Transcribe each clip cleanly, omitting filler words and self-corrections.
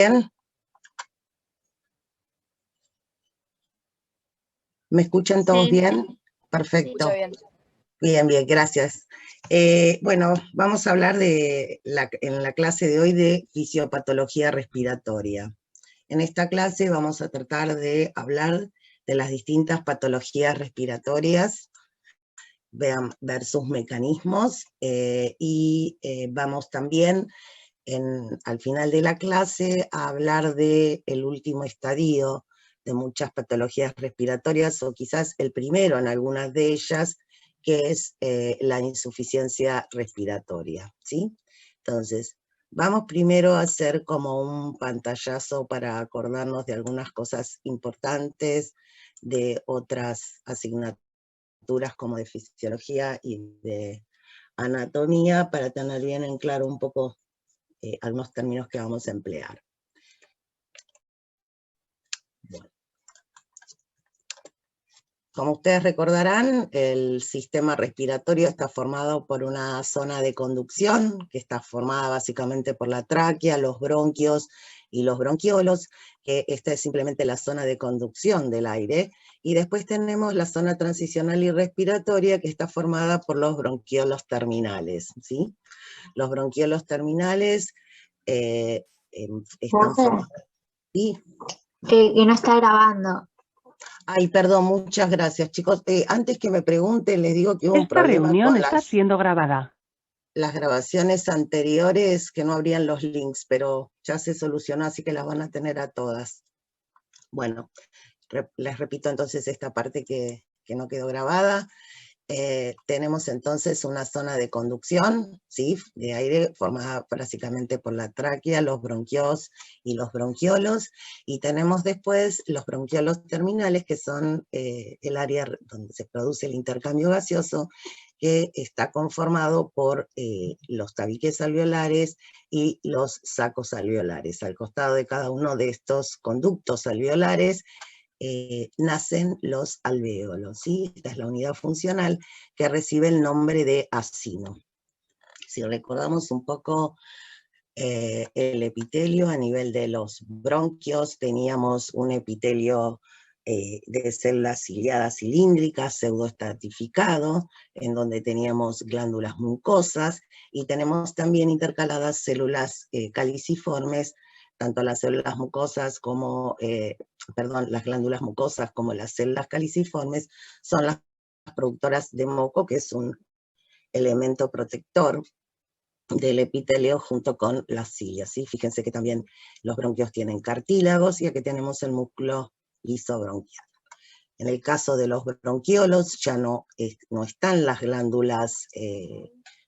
bien? ¿Me escuchan todos bien? Perfecto. Bien. Bien, bien, gracias. Bueno, vamos a hablar en la clase de hoy de fisiopatología respiratoria. En esta clase vamos a tratar de hablar de las distintas patologías respiratorias, ver sus mecanismos y vamos también al final de la clase a hablar del último estadio de muchas patologías respiratorias, o quizás el primero en algunas de ellas, que es la insuficiencia respiratoria, ¿sí? Entonces, vamos primero a hacer como un pantallazo para acordarnos de algunas cosas importantes de otras asignaturas como de fisiología y de anatomía, para tener bien en claro un poco algunos términos que vamos a emplear. Bueno. Como ustedes recordarán, el sistema respiratorio está formado por una zona de conducción, que está formada básicamente por la tráquea, los bronquios y los bronquiolos, que esta es simplemente la zona de conducción del aire, y después tenemos la zona transicional y respiratoria, que está formada por los bronquiolos terminales, ¿sí? Los bronquiolos terminales están formados... ¿Sí? Que no está grabando. Ay, perdón, muchas gracias, chicos. Antes que me pregunten, les digo que hubo un problema. Esta reunión está siendo grabada. Las grabaciones anteriores, que no abrían los links, pero ya se solucionó, así que las van a tener a todas. Bueno, les repito entonces esta parte que no quedó grabada. Tenemos entonces una zona de conducción, ¿sí?, de aire, formada básicamente por la tráquea, los bronquios y los bronquiolos, y tenemos después los bronquiolos terminales, que son el área donde se produce el intercambio gaseoso, que está conformado por los tabiques alveolares y los sacos alveolares. Al costado de cada uno de estos conductos alveolares nacen los alvéolos, ¿sí? Esta es la unidad funcional que recibe el nombre de acino. Si recordamos un poco el epitelio a nivel de los bronquios, teníamos un epitelio de células ciliadas cilíndricas, pseudoestratificado, en donde teníamos glándulas mucosas, y tenemos también intercaladas células caliciformes, tanto las células mucosas como, las glándulas mucosas como las células caliciformes son las productoras de moco, que es un elemento protector del epitelio junto con las cilias, ¿sí? Fíjense que también los bronquios tienen cartílagos, y aquí tenemos el músculo liso bronquial. En el caso de los bronquiolos ya no están las glándulas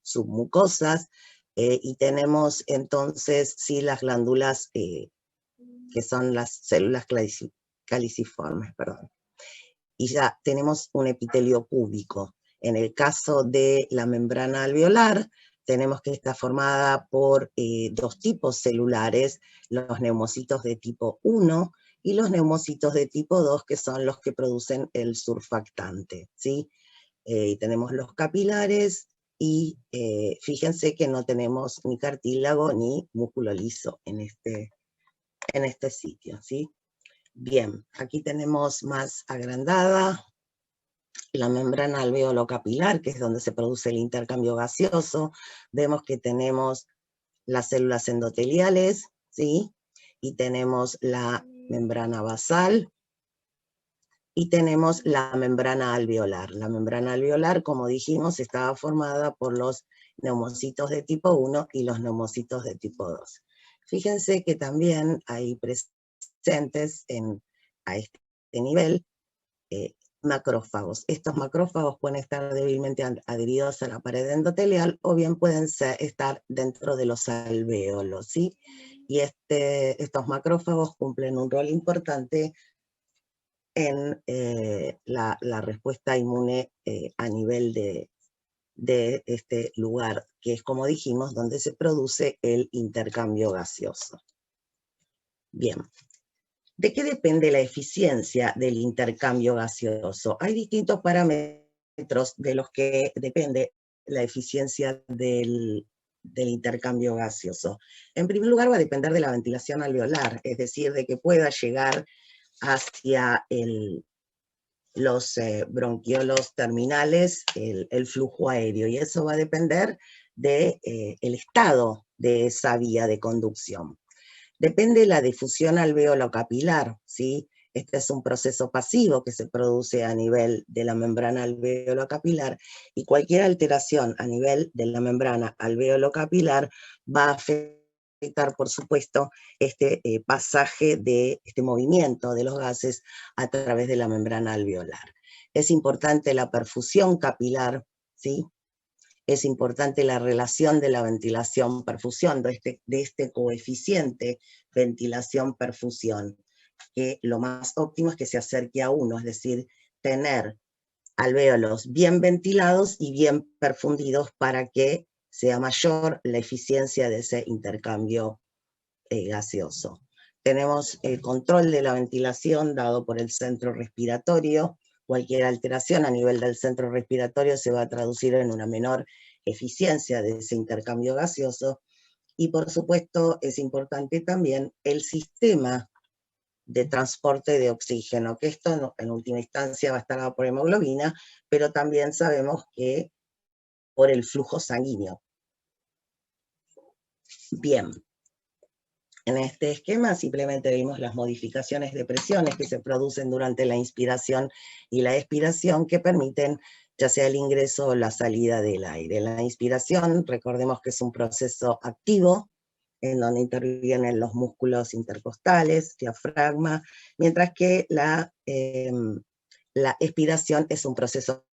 submucosas, y tenemos entonces sí las glándulas que son las células caliciformes, perdón. Y ya tenemos un epitelio cúbico. En el caso de la membrana alveolar, tenemos que está formada por dos tipos celulares, los neumocitos de tipo 1 y los neumocitos de tipo 2, que son los que producen el surfactante, ¿sí? Tenemos los capilares, y fíjense que no tenemos ni cartílago ni músculo liso en este sitio, ¿sí? Bien, aquí tenemos más agrandada la membrana alveolo-capilar, que es donde se produce el intercambio gaseoso. Vemos que tenemos las células endoteliales, ¿sí? Y tenemos la membrana basal, y tenemos la membrana alveolar. La membrana alveolar, como dijimos, estaba formada por los neumocitos de tipo 1 y los neumocitos de tipo 2. Fíjense que también hay presentes a este nivel macrófagos. Estos macrófagos pueden estar débilmente adheridos a la pared endotelial, o bien pueden estar dentro de los alvéolos, ¿sí? Y estos macrófagos cumplen un rol importante en la respuesta inmune a nivel de este lugar, que es, como dijimos, donde se produce el intercambio gaseoso. Bien. ¿De qué depende la eficiencia del intercambio gaseoso? Hay distintos parámetros de los que depende la eficiencia del del intercambio gaseoso? En primer lugar, va a depender de la ventilación alveolar, es decir, de que pueda llegar hacia los bronquiolos terminales el flujo aéreo, y eso va a depender del estado de esa vía de conducción. Depende de la difusión alveolo-capilar, ¿sí? Este es un proceso pasivo que se produce a nivel de la membrana alveolo-capilar, y cualquier alteración a nivel de la membrana alveolo-capilar va a afectar, por supuesto, este pasaje de este movimiento de los gases a través de la membrana alveolar. Es importante la perfusión capilar, ¿sí? Es importante la relación de la ventilación-perfusión, de este coeficiente ventilación-perfusión, que lo más óptimo es que se acerque a 1, es decir, tener alvéolos bien ventilados y bien perfundidos para que sea mayor la eficiencia de ese intercambio gaseoso. Tenemos el control de la ventilación dado por el centro respiratorio. Cualquier alteración a nivel del centro respiratorio se va a traducir en una menor eficiencia de ese intercambio gaseoso. Y por supuesto es importante también el sistema de transporte de oxígeno, que esto en última instancia va a estar dado por hemoglobina, pero también sabemos que por el flujo sanguíneo. Bien. En este esquema simplemente vimos las modificaciones de presiones que se producen durante la inspiración y la expiración, que permiten ya sea el ingreso o la salida del aire. La inspiración, recordemos que es un proceso activo, en donde intervienen los músculos intercostales, diafragma, mientras que la expiración es un proceso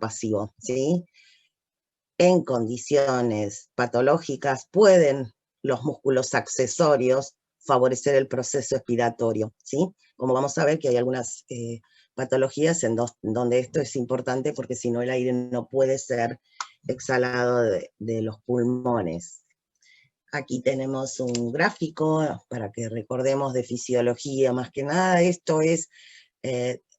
pasivo, ¿sí? En condiciones patológicas pueden los músculos accesorios favorecer el proceso expiratorio, ¿sí? Como vamos a ver que hay algunas patologías en donde esto es importante, porque si no el aire no puede ser exhalado de los pulmones. Aquí tenemos un gráfico para que recordemos de fisiología, más que nada. Esto es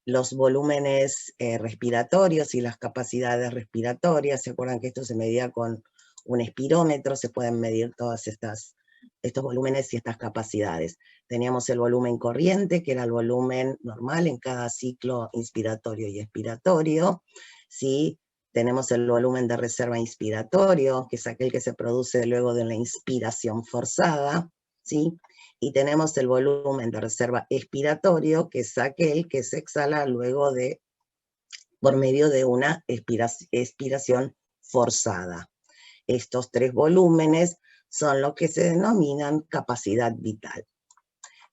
los volúmenes respiratorios y las capacidades respiratorias. ¿Se acuerdan que esto se medía con un espirómetro? Se pueden medir todos estos volúmenes y estas capacidades. Teníamos el volumen corriente, que era el volumen normal en cada ciclo inspiratorio y expiratorio, ¿sí? Tenemos el volumen de reserva inspiratorio, que es aquel que se produce luego de la inspiración forzada, ¿sí? Y tenemos el volumen de reserva expiratorio, que es aquel que se exhala luego por medio de una expiración forzada. Estos tres volúmenes son lo que se denominan capacidad vital.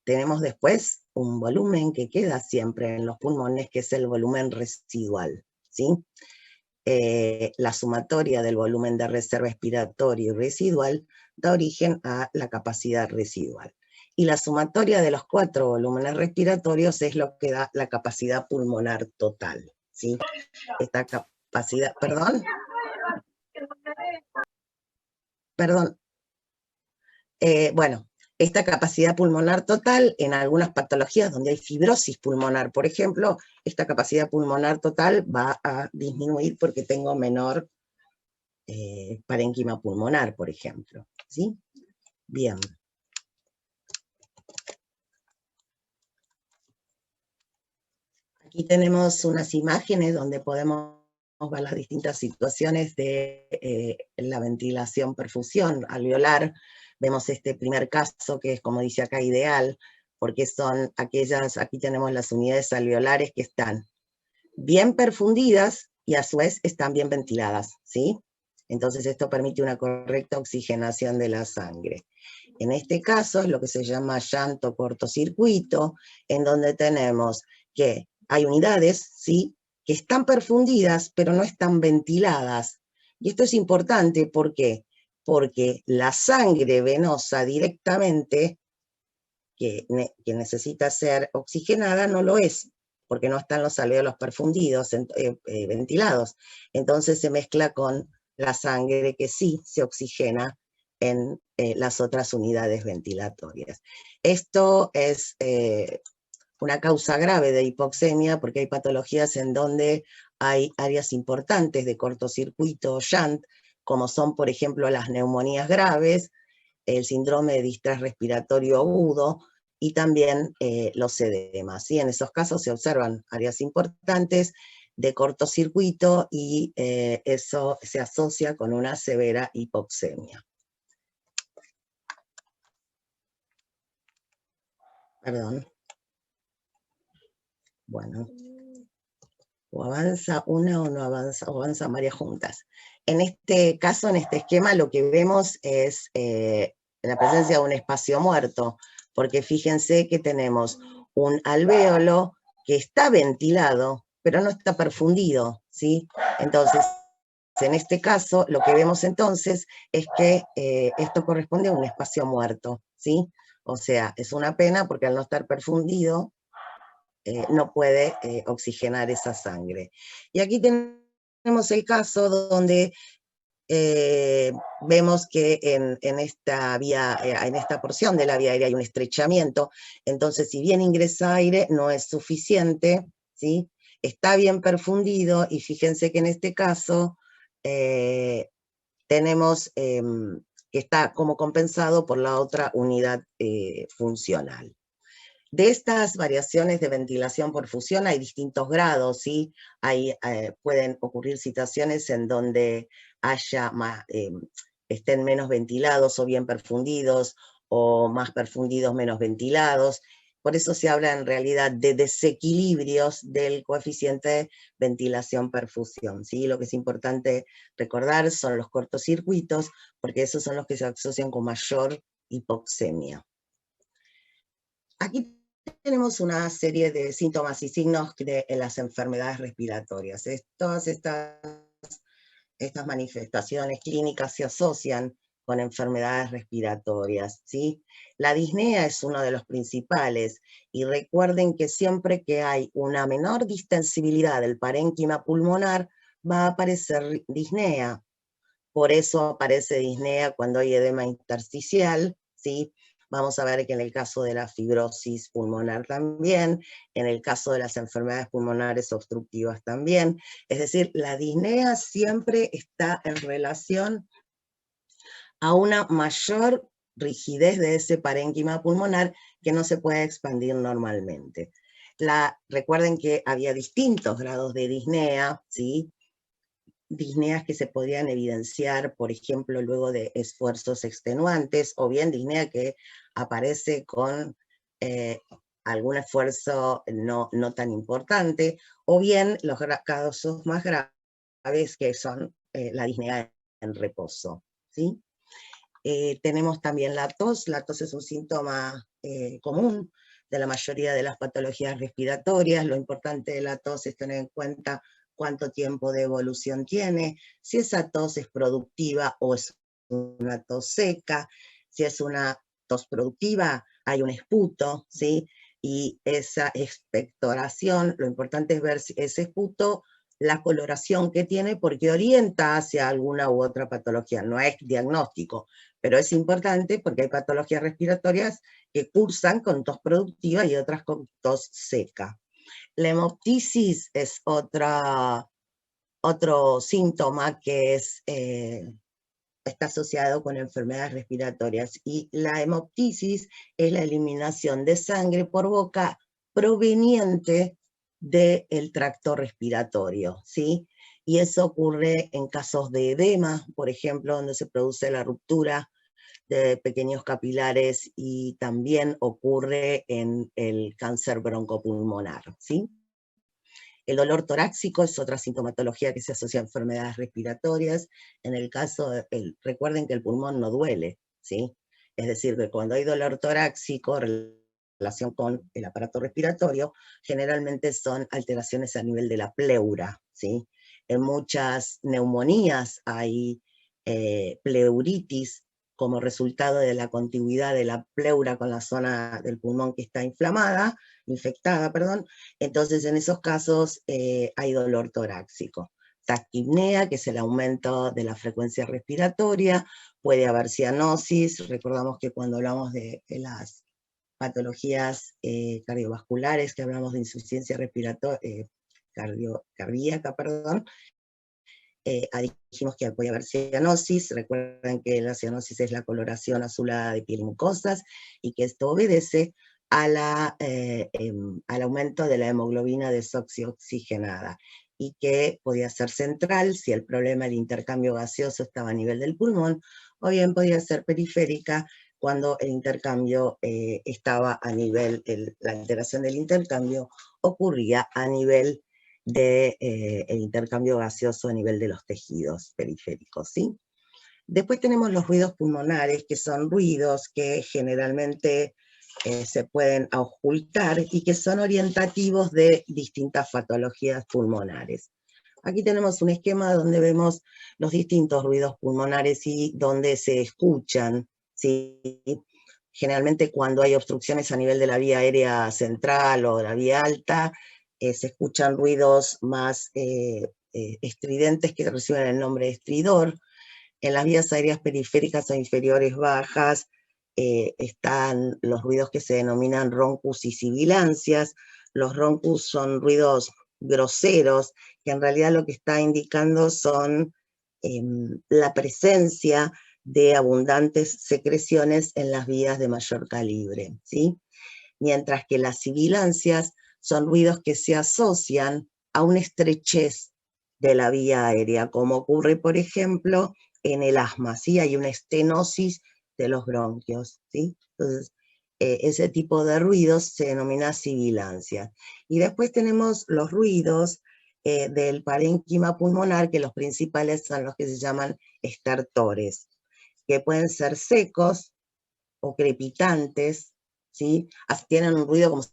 Tenemos después un volumen que queda siempre en los pulmones, que es el volumen residual, ¿sí? La sumatoria del volumen de reserva expiratorio y residual da origen a la capacidad residual. Y la sumatoria de los 4 volúmenes respiratorios es lo que da la capacidad pulmonar total, ¿sí? Esta capacidad, bueno, esta capacidad pulmonar total, en algunas patologías donde hay fibrosis pulmonar, por ejemplo, esta capacidad pulmonar total va a disminuir porque tengo menor parénquima pulmonar, por ejemplo, ¿sí? Bien. Aquí tenemos unas imágenes donde podemos ver las distintas situaciones de la ventilación-perfusión alveolar. Vemos este primer caso, que es, como dice acá, ideal, porque son aquellas, aquí tenemos las unidades alveolares que están bien perfundidas y a su vez están bien ventiladas, ¿sí? Entonces esto permite una correcta oxigenación de la sangre. En este caso es lo que se llama llanto cortocircuito, en donde tenemos que hay unidades, ¿sí?, que están perfundidas, pero no están ventiladas. Y esto es importante, ¿por qué? Porque la sangre venosa directamente, que necesita ser oxigenada, no lo es, porque no están los alvéolos perfundidos, ventilados. Entonces se mezcla con la sangre que sí se oxigena en las otras unidades ventilatorias. Esto es una causa grave de hipoxemia, porque hay patologías en donde hay áreas importantes de cortocircuito o shunt, como son, por ejemplo, las neumonías graves, el síndrome de distrés respiratorio agudo, y también los edemas. ¿Sí? En esos casos se observan áreas importantes de cortocircuito y eso se asocia con una severa hipoxemia. Perdón. Bueno. O avanza una o no avanza, o avanzan varias juntas. En este caso, en este esquema, lo que vemos es la presencia de un espacio muerto, porque fíjense que tenemos un alvéolo que está ventilado, pero no está perfundido, ¿sí? Entonces, en este caso, lo que vemos entonces es que esto corresponde a un espacio muerto, ¿sí? O sea, es una pena porque al no estar perfundido, no puede oxigenar esa sangre. Y aquí tenemos el caso donde vemos que en esta vía, en esta porción de la vía aérea hay un estrechamiento, entonces si bien ingresa aire no es suficiente, ¿sí? Está bien perfundido, y fíjense que en este caso tenemos que está como compensado por la otra unidad funcional. De estas variaciones de ventilación por fusión hay distintos grados, ¿sí? Pueden ocurrir situaciones en donde estén menos ventilados o bien perfundidos, o más perfundidos, menos ventilados. Por eso se habla en realidad de desequilibrios del coeficiente de ventilación-perfusión, ¿sí? Lo que es importante recordar son los cortocircuitos, porque esos son los que se asocian con mayor hipoxemia. Aquí tenemos una serie de síntomas y signos en las enfermedades respiratorias. Todas estas manifestaciones clínicas se asocian con enfermedades respiratorias, ¿sí? La disnea es uno de los principales, y recuerden que siempre que hay una menor distensibilidad del parénquima pulmonar, va a aparecer disnea. Por eso aparece disnea cuando hay edema intersticial, ¿sí? Vamos a ver que en el caso de la fibrosis pulmonar también, en el caso de las enfermedades pulmonares obstructivas también. Es decir, la disnea siempre está en relación a una mayor rigidez de ese parénquima pulmonar que no se puede expandir normalmente. Recuerden que había distintos grados de disnea, ¿sí? Disneas que se podrían evidenciar, por ejemplo, luego de esfuerzos extenuantes, o bien disnea que aparece con algún esfuerzo no tan importante, o bien los casos más graves que son la disnea en reposo, ¿sí? Tenemos también la tos es un síntoma común de la mayoría de las patologías respiratorias. Lo importante de la tos es tener en cuenta cuánto tiempo de evolución tiene, si esa tos es productiva o es una tos seca. Si es una tos productiva, hay un esputo, ¿sí? Y esa expectoración, lo importante es ver si ese esputo, la coloración que tiene, porque orienta hacia alguna u otra patología. No es diagnóstico, pero es importante porque hay patologías respiratorias que cursan con tos productiva y otras con tos seca. La hemoptisis es otro síntoma que está asociado con enfermedades respiratorias, y la hemoptisis es la eliminación de sangre por boca proveniente del tracto respiratorio, ¿sí? Y eso ocurre en casos de edema, por ejemplo, donde se produce la ruptura de pequeños capilares, y también ocurre en el cáncer broncopulmonar, ¿sí? El dolor torácico es otra sintomatología que se asocia a enfermedades respiratorias. En el caso, recuerden que el pulmón no duele, ¿sí? Es decir, que cuando hay dolor torácico en relación con el aparato respiratorio, generalmente son alteraciones a nivel de la pleura, ¿sí? En muchas neumonías hay pleuritis como resultado de la contigüidad de la pleura con la zona del pulmón que está infectada, entonces en esos casos hay dolor torácico. Taquipnea, que es el aumento de la frecuencia respiratoria, puede haber cianosis. Recordamos que cuando hablamos de las patologías cardiovasculares, que hablamos de insuficiencia cardíaca, dijimos que podía haber cianosis. Recuerden que la cianosis es la coloración azulada de piel y mucosas, y que esto obedece al aumento de la hemoglobina desoxioxigenada, y que podía ser central si el problema del intercambio gaseoso estaba a nivel del pulmón, o bien podía ser periférica cuando el intercambio estaba a nivel, la alteración del intercambio ocurría a nivel del intercambio gaseoso a nivel de los tejidos periféricos, ¿sí? Después tenemos los ruidos pulmonares, que son ruidos que generalmente se pueden ocultar y que son orientativos de distintas patologías pulmonares. Aquí tenemos un esquema donde vemos los distintos ruidos pulmonares y donde se escuchan, ¿sí? Generalmente cuando hay obstrucciones a nivel de la vía aérea central o de la vía alta, se escuchan ruidos más estridentes que reciben el nombre de estridor. En las vías aéreas periféricas o inferiores bajas están los ruidos que se denominan roncus y sibilancias. Los roncus son ruidos groseros, que en realidad lo que está indicando son la presencia de abundantes secreciones en las vías de mayor calibre, ¿sí? Mientras que las sibilancias son ruidos que se asocian a una estrechez de la vía aérea, como ocurre, por ejemplo, en el asma, ¿sí? Hay una estenosis de los bronquios, ¿sí? Entonces, ese tipo de ruidos se denomina sibilancia. Y después tenemos los ruidos del parénquima pulmonar, que los principales son los que se llaman estertores, que pueden ser secos o crepitantes, ¿sí? Tienen un ruido como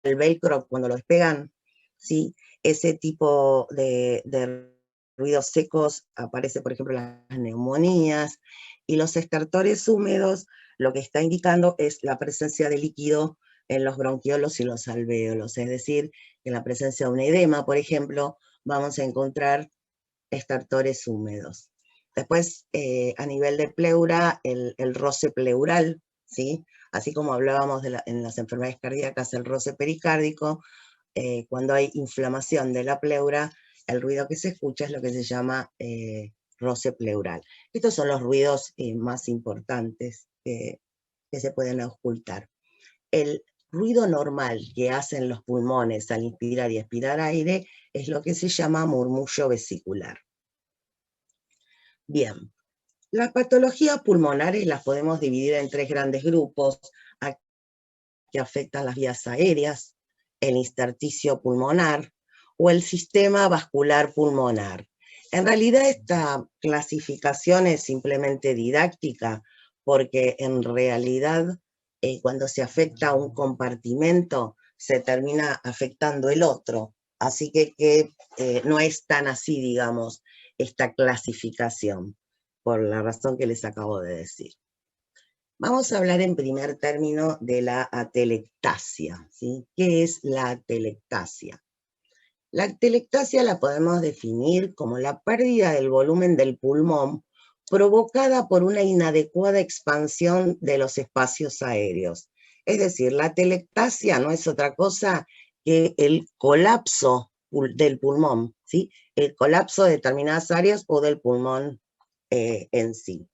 el velcro cuando lo despegan, ¿sí? Ese tipo de ruidos secos aparece, por ejemplo, en las neumonías, y los estertores húmedos lo que está indicando es la presencia de líquido en los bronquiolos y los alvéolos, es decir, en la presencia de un edema, por ejemplo, vamos a encontrar estertores húmedos. Después, a nivel de pleura, el roce pleural, ¿sí? Así como hablábamos en las enfermedades cardíacas, el roce pericárdico, cuando hay inflamación de la pleura, el ruido que se escucha es lo que se llama roce pleural. Estos son los ruidos más importantes que se pueden ocultar. El ruido normal que hacen los pulmones al inspirar y expirar aire es lo que se llama murmullo vesicular. Bien, las patologías pulmonares las podemos dividir en tres grandes grupos que afectan las vías aéreas, el intersticio pulmonar o el sistema vascular pulmonar. En realidad esta clasificación es simplemente didáctica, porque en realidad cuando se afecta un compartimento se termina afectando el otro, así que no es tan así, digamos, esta clasificación, por la razón que les acabo de decir. Vamos a hablar en primer término de la atelectasia, ¿sí? ¿Qué es la atelectasia? La atelectasia la podemos definir como la pérdida del volumen del pulmón provocada por una inadecuada expansión de los espacios aéreos. Es decir, la atelectasia no es otra cosa que el colapso del pulmón, ¿sí? El colapso de determinadas áreas o del pulmón en sí.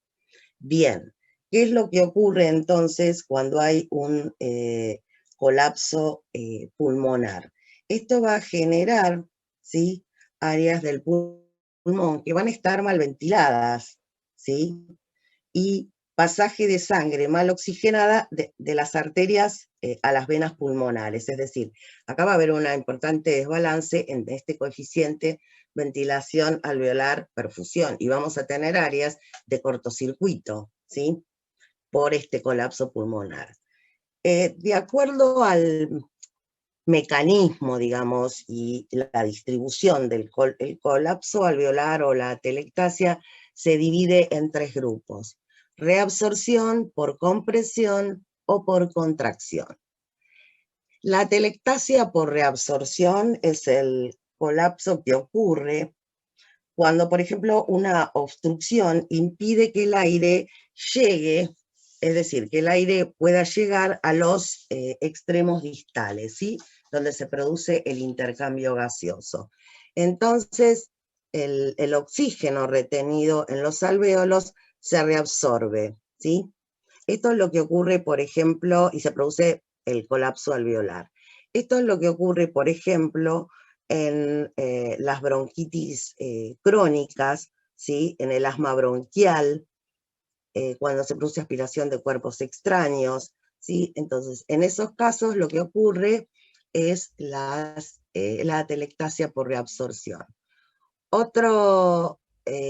Bien, ¿qué es lo que ocurre entonces cuando hay un colapso pulmonar? Esto va a generar, ¿sí?, áreas del pulmón que van a estar mal ventiladas, ¿sí? Y pasaje de sangre mal oxigenada de las arterias a las venas pulmonares. Es decir, acá va a haber un importante desbalance en este coeficiente ventilación alveolar perfusión, y vamos a tener áreas de cortocircuito, ¿sí?, por este colapso pulmonar. De acuerdo al mecanismo, digamos, y la distribución del colapso alveolar o la atelectasia se divide en tres grupos: reabsorción, por compresión o por contracción. La atelectasia por reabsorción es el colapso que ocurre cuando, por ejemplo, una obstrucción impide que el aire llegue, es decir, que el aire pueda llegar a los extremos distales, ¿sí?, donde se produce el intercambio gaseoso. Entonces, el oxígeno retenido en los alvéolos se reabsorbe, ¿sí? Esto es lo que ocurre, por ejemplo, y se produce el colapso alveolar. Esto es lo que ocurre, por ejemplo, en las bronquitis crónicas, ¿sí? En el asma bronquial, cuando se produce aspiración de cuerpos extraños, ¿sí? Entonces, en esos casos lo que ocurre es la atelectasia por reabsorción. Otro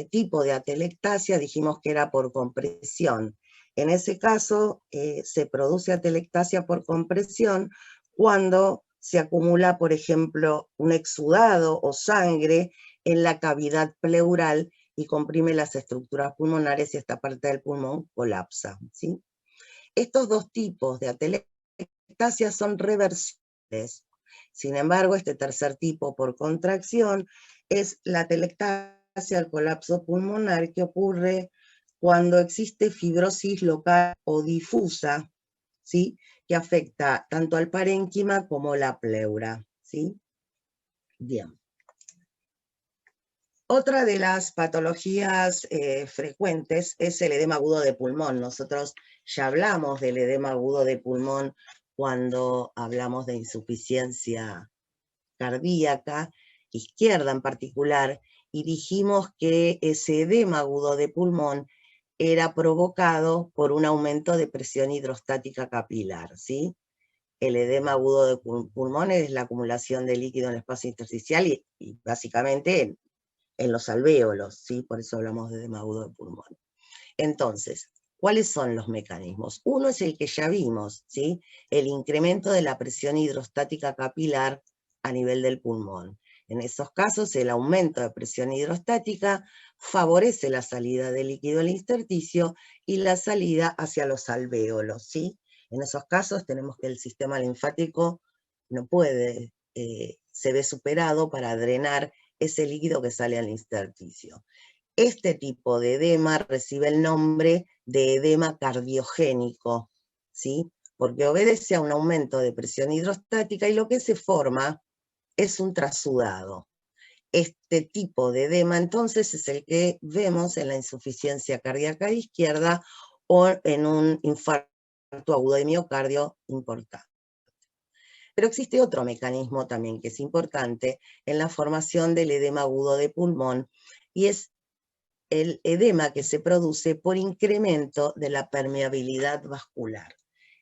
tipo de atelectasia dijimos que era por compresión. En ese caso se produce atelectasia por compresión cuando se acumula, por ejemplo, un exudado o sangre en la cavidad pleural y comprime las estructuras pulmonares y esta parte del pulmón colapsa, ¿sí? Estos dos tipos de atelectasia son reversibles. Sin embargo, este tercer tipo por contracción es la atelectasia al colapso pulmonar que ocurre cuando existe fibrosis local o difusa, ¿sí? Que afecta tanto al parénquima como la pleura, ¿sí? Bien. Otra de las patologías frecuentes es el edema agudo de pulmón. Nosotros ya hablamos del edema agudo de pulmón cuando hablamos de insuficiencia cardíaca, izquierda en particular, y dijimos que ese edema agudo de pulmón era provocado por un aumento de presión hidrostática capilar, ¿sí? El edema agudo de pulmón es la acumulación de líquido en el espacio intersticial y básicamente en los alvéolos, ¿sí? Por eso hablamos de edema agudo de pulmón. Entonces, ¿cuáles son los mecanismos? Uno es el que ya vimos, ¿sí? El incremento de la presión hidrostática capilar a nivel del pulmón. En esos casos, el aumento de presión hidrostática favorece la salida de líquido al intersticio y la salida hacia los alvéolos, ¿sí? En esos casos tenemos que el sistema linfático no puede, se ve superado para drenar ese líquido que sale al intersticio. Este tipo de edema recibe el nombre de edema cardiogénico, ¿sí? Porque obedece a un aumento de presión hidrostática y lo que se forma es un trasudado. Este tipo de edema entonces es el que vemos en la insuficiencia cardíaca izquierda o en un infarto agudo de miocardio importante. Pero existe otro mecanismo también que es importante en la formación del edema agudo de pulmón y es el edema que se produce por incremento de la permeabilidad vascular.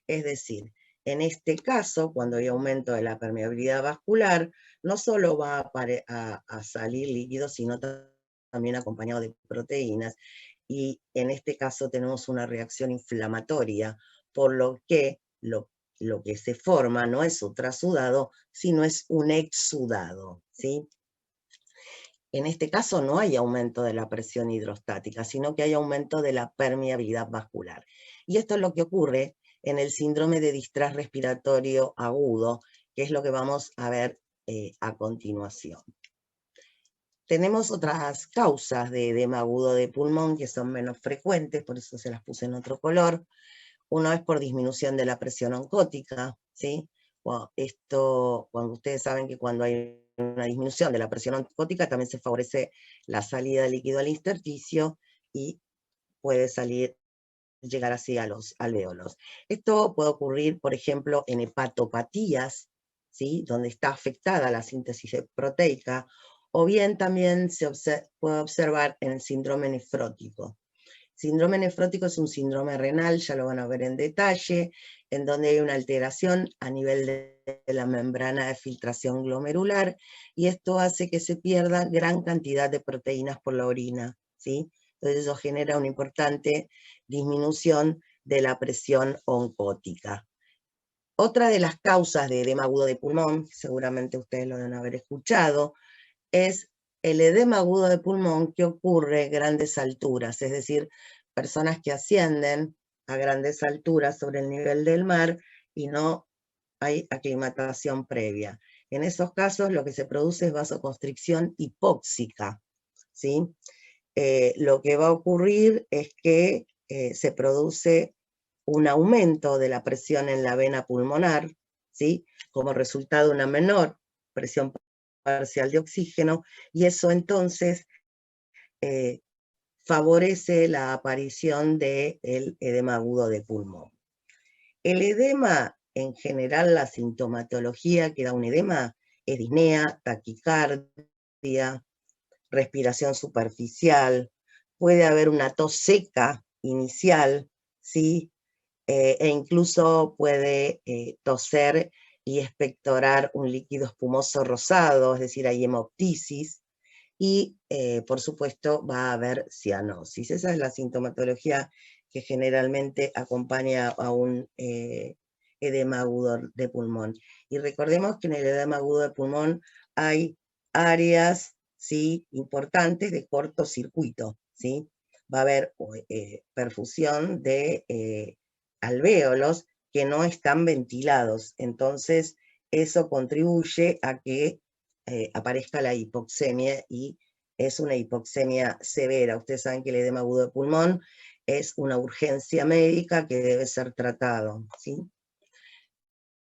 Es decir, en este caso, cuando hay aumento de la permeabilidad vascular, no solo va a salir líquido, sino también acompañado de proteínas, y en este caso tenemos una reacción inflamatoria, por lo que lo que se forma no es un trasudado, sino es un exudado, ¿sí? En este caso no hay aumento de la presión hidrostática, sino que hay aumento de la permeabilidad vascular. Y esto es lo que ocurre en el síndrome de distrés respiratorio agudo, que es lo que vamos a ver a continuación. Tenemos otras causas de edema agudo de pulmón que son menos frecuentes, por eso se las puse en otro color. Uno es por disminución de la presión oncótica, ¿sí? Bueno, esto, cuando ustedes saben que cuando hay una disminución de la presión oncótica también se favorece la salida de líquido al intersticio y puede llegar así a los alvéolos. Esto puede ocurrir, por ejemplo, en hepatopatías, ¿sí? Donde está afectada la síntesis proteica, o bien también se puede observar en el síndrome nefrótico. Síndrome nefrótico es un síndrome renal, ya lo van a ver en detalle, en donde hay una alteración a nivel de la membrana de filtración glomerular, y esto hace que se pierda gran cantidad de proteínas por la orina, ¿sí? Entonces eso genera una importante disminución de la presión oncótica. Otra de las causas de edema agudo de pulmón, seguramente ustedes lo deben haber escuchado, es el edema agudo de pulmón que ocurre a grandes alturas, es decir, personas que ascienden a grandes alturas sobre el nivel del mar y no hay aclimatación previa. En esos casos lo que se produce es vasoconstricción hipóxica, ¿sí? Lo que va a ocurrir es que se produce un aumento de la presión en la vena pulmonar, ¿sí? Como resultado de una menor presión parcial de oxígeno, y eso entonces favorece la aparición del edema agudo de pulmón. El edema, en general, la sintomatología que da un edema es disnea, taquicardia, respiración superficial, puede haber una tos seca inicial, ¿sí? E incluso puede toser y expectorar un líquido espumoso rosado, es decir, hay hemoptisis, y por supuesto va a haber cianosis. Esa es la sintomatología que generalmente acompaña a un edema agudo de pulmón. Y recordemos que en el edema agudo de pulmón hay áreas, ¿sí?, importantes de cortocircuito, ¿sí? Va a haber perfusión de alvéolos que no están ventilados. Entonces, eso contribuye a que aparezca la hipoxemia, y es una hipoxemia severa. Ustedes saben que el edema agudo de pulmón es una urgencia médica que debe ser tratado, ¿sí?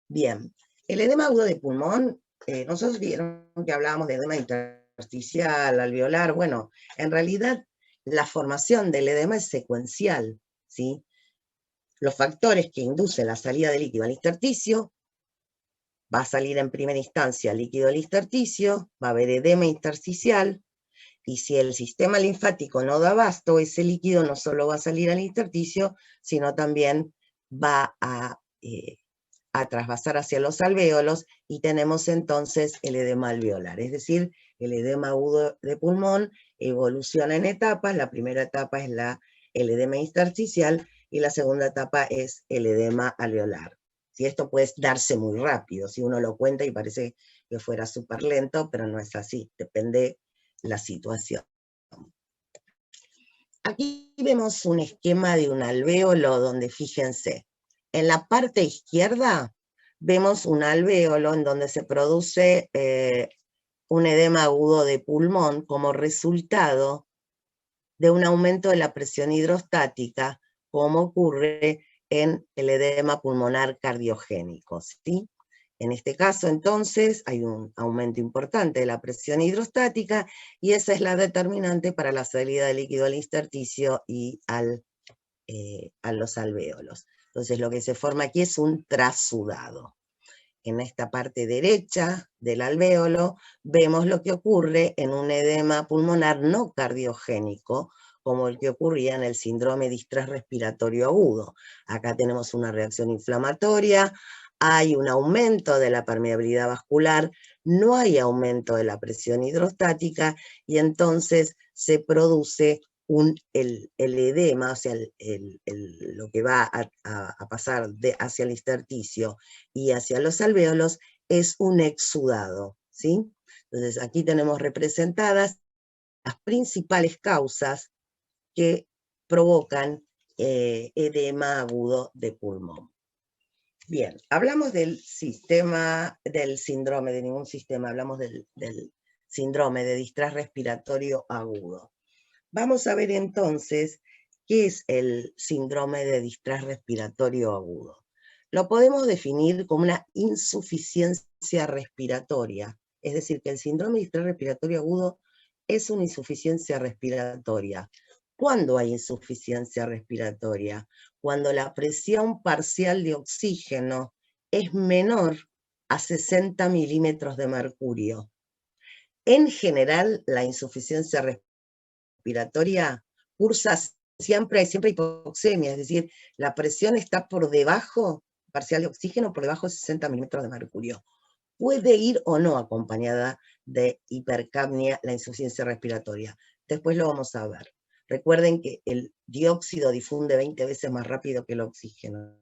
Bien, el edema agudo de pulmón, nosotros vieron que hablábamos de edema intersticial, alveolar. Bueno, en realidad la formación del edema es secuencial, ¿sí? Los factores que inducen la salida de líquido al intersticio, va a salir en primera instancia líquido al intersticio, va a haber edema intersticial, y si el sistema linfático no da abasto, ese líquido no solo va a salir al intersticio, sino también va a trasvasar hacia los alvéolos, y tenemos entonces el edema alveolar. Es decir, el edema agudo de pulmón evoluciona en etapas. La primera etapa es el edema intersticial, y la segunda etapa es el edema alveolar. Si esto puede darse muy rápido, si uno lo cuenta y parece que fuera súper lento, pero no es así, depende la situación. Aquí vemos un esquema de un alvéolo donde, fíjense, en la parte izquierda vemos un alvéolo en donde se produce un edema agudo de pulmón como resultado de un aumento de la presión hidrostática, como ocurre en el edema pulmonar cardiogénico, ¿sí? En este caso, entonces, hay un aumento importante de la presión hidrostática, y esa es la determinante para la salida de líquido al intersticio y a los alvéolos. Entonces, lo que se forma aquí es un trasudado. En esta parte derecha del alvéolo vemos lo que ocurre en un edema pulmonar no cardiogénico, como el que ocurría en el síndrome de distrés respiratorio agudo. Acá tenemos una reacción inflamatoria, hay un aumento de la permeabilidad vascular, no hay aumento de la presión hidrostática, y entonces se produce el edema, o sea, lo que va a pasar hacia el intersticio y hacia los alvéolos es un exudado, ¿sí? Entonces aquí tenemos representadas las principales causas que provocan edema agudo de pulmón. Bien, hablamos del síndrome, de ningún sistema, hablamos del síndrome de distrés respiratorio agudo. Vamos a ver entonces qué es el síndrome de distrés respiratorio agudo. Lo podemos definir como una insuficiencia respiratoria, es decir, que el síndrome de distrés respiratorio agudo es una insuficiencia respiratoria. ¿Cuándo hay insuficiencia respiratoria? Cuando la presión parcial de oxígeno es menor a 60 milímetros de mercurio. En general, la insuficiencia respiratoria cursa siempre hay hipoxemia, es decir, la presión está por debajo, parcial de oxígeno, por debajo de 60 milímetros de mercurio. Puede ir o no acompañada de hipercapnia la insuficiencia respiratoria. Después lo vamos a ver. Recuerden que el dióxido difunde 20 veces más rápido que el oxígeno,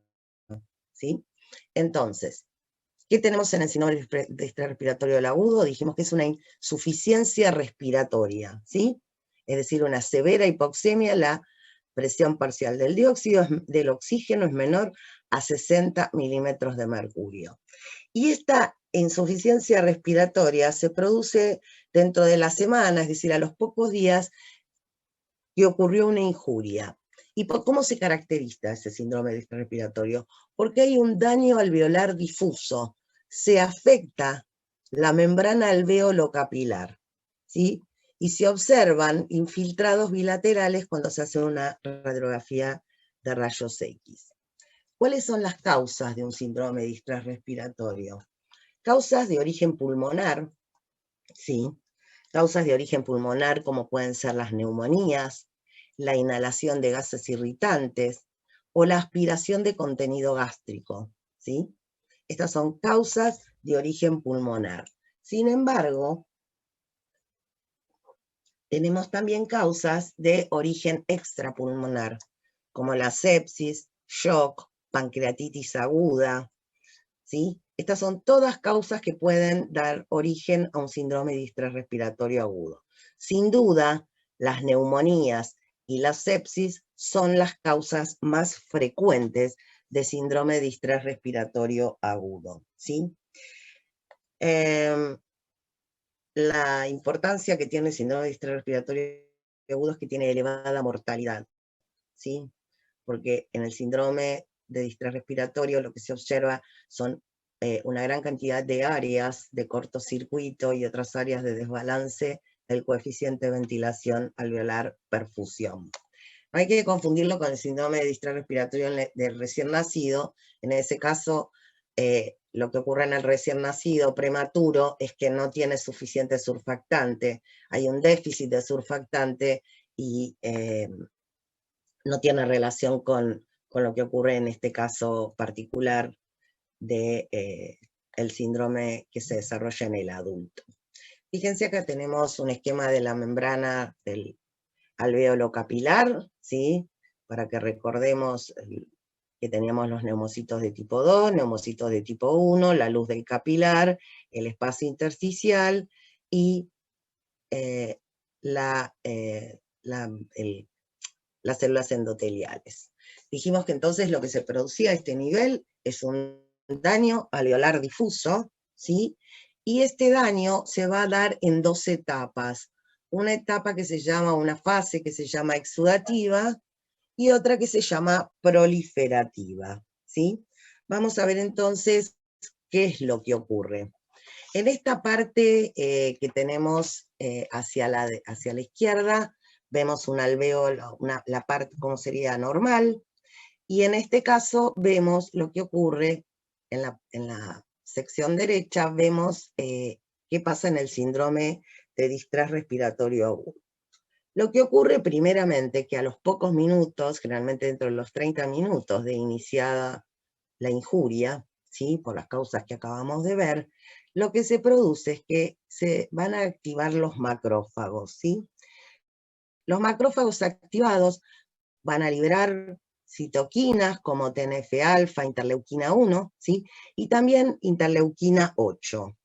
¿sí? Entonces, ¿qué tenemos en el síndrome de distrés respiratorio agudo? Dijimos que es una insuficiencia respiratoria, ¿sí? Es decir, una severa hipoxemia, la presión parcial del dióxido del oxígeno es menor a 60 milímetros de mercurio. Y esta insuficiencia respiratoria se produce dentro de la semana, es decir, a los pocos días que ocurrió una injuria. ¿Y cómo se caracteriza ese síndrome de distrés respiratorio? Porque hay un daño alveolar difuso. Se afecta la membrana alveolo-capilar, ¿sí? Y se observan infiltrados bilaterales cuando se hace una radiografía de rayos X. ¿Cuáles son las causas de un síndrome de distrés respiratorio? Causas de origen pulmonar, ¿sí? Causas de origen pulmonar como pueden ser las neumonías, la inhalación de gases irritantes o la aspiración de contenido gástrico, ¿sí? Estas son causas de origen pulmonar. Sin embargo, tenemos también causas de origen extrapulmonar, como la sepsis, shock, pancreatitis aguda, ¿sí? Estas son todas causas que pueden dar origen a un síndrome de distrés respiratorio agudo. Sin duda, las neumonías y la sepsis son las causas más frecuentes de síndrome de distrés respiratorio agudo, ¿sí? La importancia que tiene el síndrome de distrés respiratorio agudo es que tiene elevada mortalidad, ¿sí? Porque en el síndrome de distrés respiratorio lo que se observa son una gran cantidad de áreas de cortocircuito y otras áreas de desbalance del coeficiente de ventilación alveolar perfusión. No hay que confundirlo con el síndrome de distrés respiratorio del recién nacido. En ese caso, lo que ocurre en el recién nacido prematuro es que no tiene suficiente surfactante, hay un déficit de surfactante y no tiene relación con lo que ocurre en este caso particular de el síndrome que se desarrolla en el adulto. Fíjense acá tenemos un esquema de la membrana del alvéolo capilar, ¿sí? Para que recordemos que teníamos los neumocitos de tipo 2, neumocitos de tipo 1, la luz del capilar, el espacio intersticial y las células endoteliales. Dijimos que entonces lo que se producía a este nivel es un daño alveolar difuso, ¿sí? Y este daño se va a dar en dos etapas. Una etapa que se llama, una fase que se llama exudativa, y otra que se llama proliferativa, ¿sí? Vamos a ver entonces qué es lo que ocurre. En esta parte que tenemos hacia la izquierda, vemos un alvéolo, la parte como sería normal, y en este caso vemos lo que ocurre en la sección derecha, vemos qué pasa en el síndrome de distrés respiratorio agudo. Lo que ocurre primeramente que a los pocos minutos, generalmente dentro de los 30 minutos de iniciada la injuria, ¿sí? Por las causas que acabamos de ver, lo que se produce es que se van a activar los macrófagos, ¿sí? Los macrófagos activados van a liberar citoquinas como TNF-alfa, interleuquina 1, ¿sí? Y también interleuquina 8.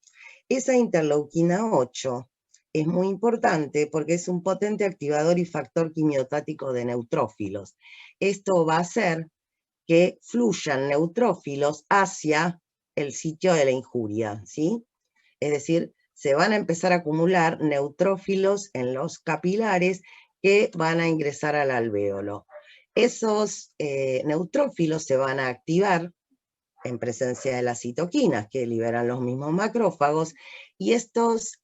Esa interleuquina 8 es muy importante porque es un potente activador y factor quimiotático de neutrófilos. Esto va a hacer que fluyan neutrófilos hacia el sitio de la injuria, ¿sí? Es decir, se van a empezar a acumular neutrófilos en los capilares que van a ingresar al alvéolo. Esos neutrófilos se van a activar en presencia de las citoquinas que liberan los mismos macrófagos, y estos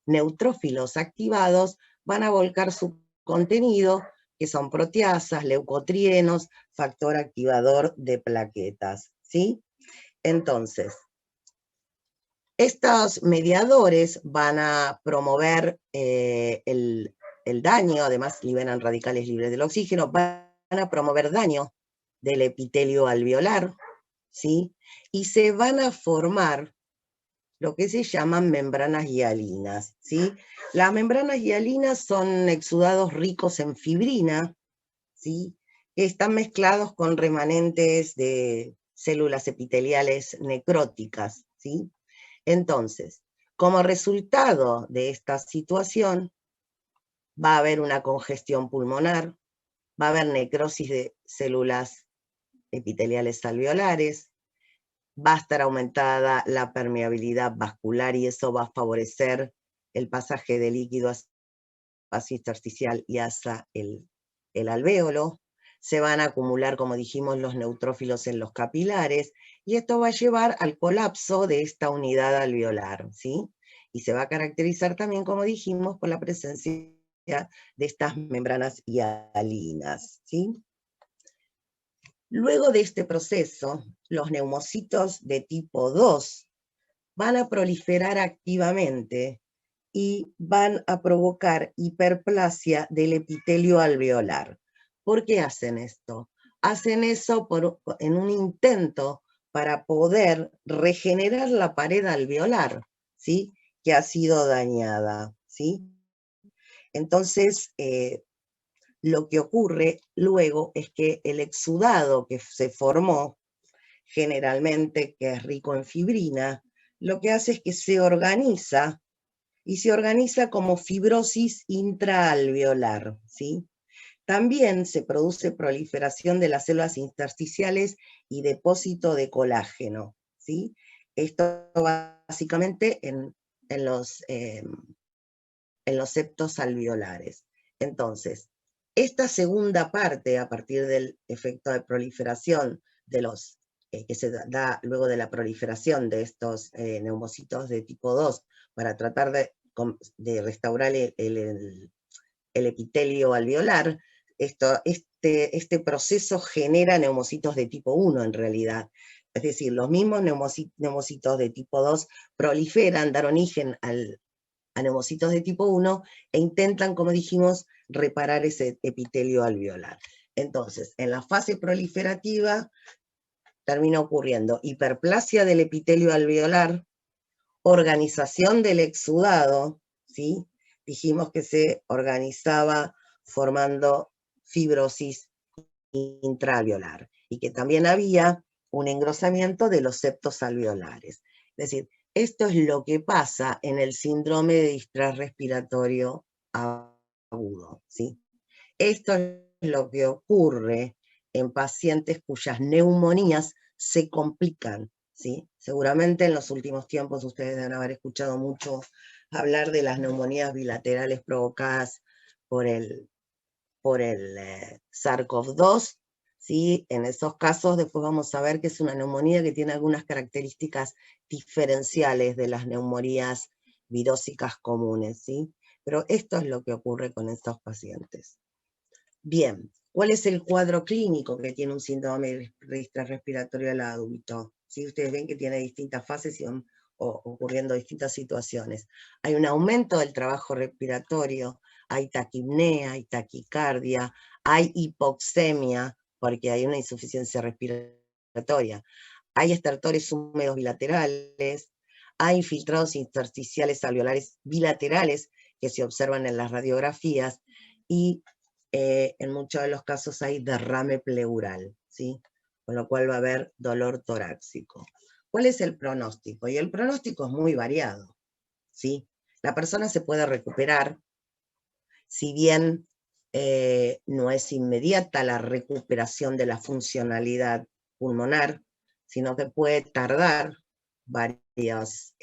neutrófilos activados van a volcar su contenido, que son proteasas, leucotrienos, factor activador de plaquetas, ¿sí? Entonces, estos mediadores van a promover el daño, además liberan radicales libres del oxígeno, van a promover daño del epitelio alveolar, ¿sí? Y se van a formar lo que se llaman membranas hialinas, ¿sí? Las membranas hialinas son exudados ricos en fibrina, ¿sí? Que están mezclados con remanentes de células epiteliales necróticas, ¿sí? Entonces, como resultado de esta situación, va a haber una congestión pulmonar, va a haber necrosis de células epiteliales alveolares, va a estar aumentada la permeabilidad vascular y eso va a favorecer el pasaje de líquido hacia el espacio intersticial y hacia el alvéolo. Se van a acumular, como dijimos, los neutrófilos en los capilares, y esto va a llevar al colapso de esta unidad alveolar, ¿sí? Y se va a caracterizar también, como dijimos, por la presencia de estas membranas hialinas, ¿sí? Luego de este proceso, los neumocitos de tipo 2 van a proliferar activamente y van a provocar hiperplasia del epitelio alveolar. ¿Por qué hacen esto? Hacen eso en un intento para poder regenerar la pared alveolar, ¿sí? Que ha sido dañada, ¿sí? Entonces, lo que ocurre luego es que el exudado que se formó, generalmente que es rico en fibrina, lo que hace es que se organiza, y se organiza como fibrosis intraalveolar, ¿sí? También se produce proliferación de las células intersticiales y depósito de colágeno, ¿sí? Esto básicamente en los septos alveolares. Entonces, esta segunda parte, a partir del efecto de proliferación de los que se da luego de la proliferación de estos neumocitos de tipo 2, para tratar de restaurar el epitelio alveolar, este proceso genera neumocitos de tipo 1 en realidad. Es decir, los mismos neumocitos de tipo 2 proliferan, dan origen a neumocitos de tipo 1 e intentan, como dijimos, reparar ese epitelio alveolar. Entonces, en la fase proliferativa termina ocurriendo hiperplasia del epitelio alveolar, organización del exudado, ¿sí? Dijimos que se organizaba formando fibrosis intraalveolar y que también había un engrosamiento de los septos alveolares. Es decir, esto es lo que pasa en el síndrome de distrés respiratorio agudo, ¿sí? Esto es lo que ocurre en pacientes cuyas neumonías se complican, ¿sí? Seguramente en los últimos tiempos ustedes deben haber escuchado mucho hablar de las neumonías bilaterales provocadas por el SARS-CoV-2, ¿sí? En esos casos después vamos a ver que es una neumonía que tiene algunas características diferenciales de las neumonías virósicas comunes, ¿sí? Pero esto es lo que ocurre con estos pacientes. Bien, ¿cuál es el cuadro clínico que tiene un síndrome de distrés respiratorio al adulto? ¿Sí? Ustedes ven que tiene distintas fases y van ocurriendo distintas situaciones. Hay un aumento del trabajo respiratorio, hay taquipnea, hay taquicardia, hay hipoxemia, porque hay una insuficiencia respiratoria, hay estertores húmedos bilaterales, hay infiltrados intersticiales alveolares bilaterales que se observan en las radiografías, y en muchos de los casos hay derrame pleural, ¿sí? Con lo cual va a haber dolor torácico. ¿Cuál es el pronóstico? Y el pronóstico es muy variado, ¿sí? La persona se puede recuperar, si bien no es inmediata la recuperación de la funcionalidad pulmonar, sino que puede tardar varias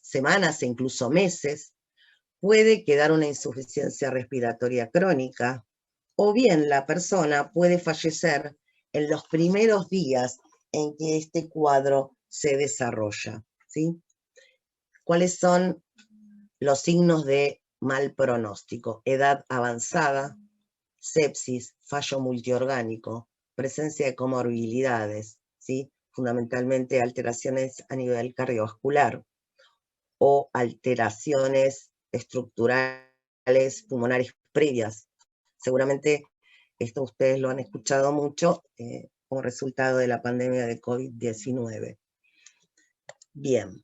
semanas e incluso meses. Puede quedar una insuficiencia respiratoria crónica, o bien la persona puede fallecer en los primeros días en que este cuadro se desarrolla, ¿sí? ¿Cuáles son los signos de mal pronóstico? Edad avanzada, sepsis, fallo multiorgánico, presencia de comorbilidades, ¿sí? Fundamentalmente alteraciones a nivel cardiovascular o alteraciones estructurales pulmonares previas. Seguramente esto ustedes lo han escuchado mucho como resultado de la pandemia de COVID-19. Bien.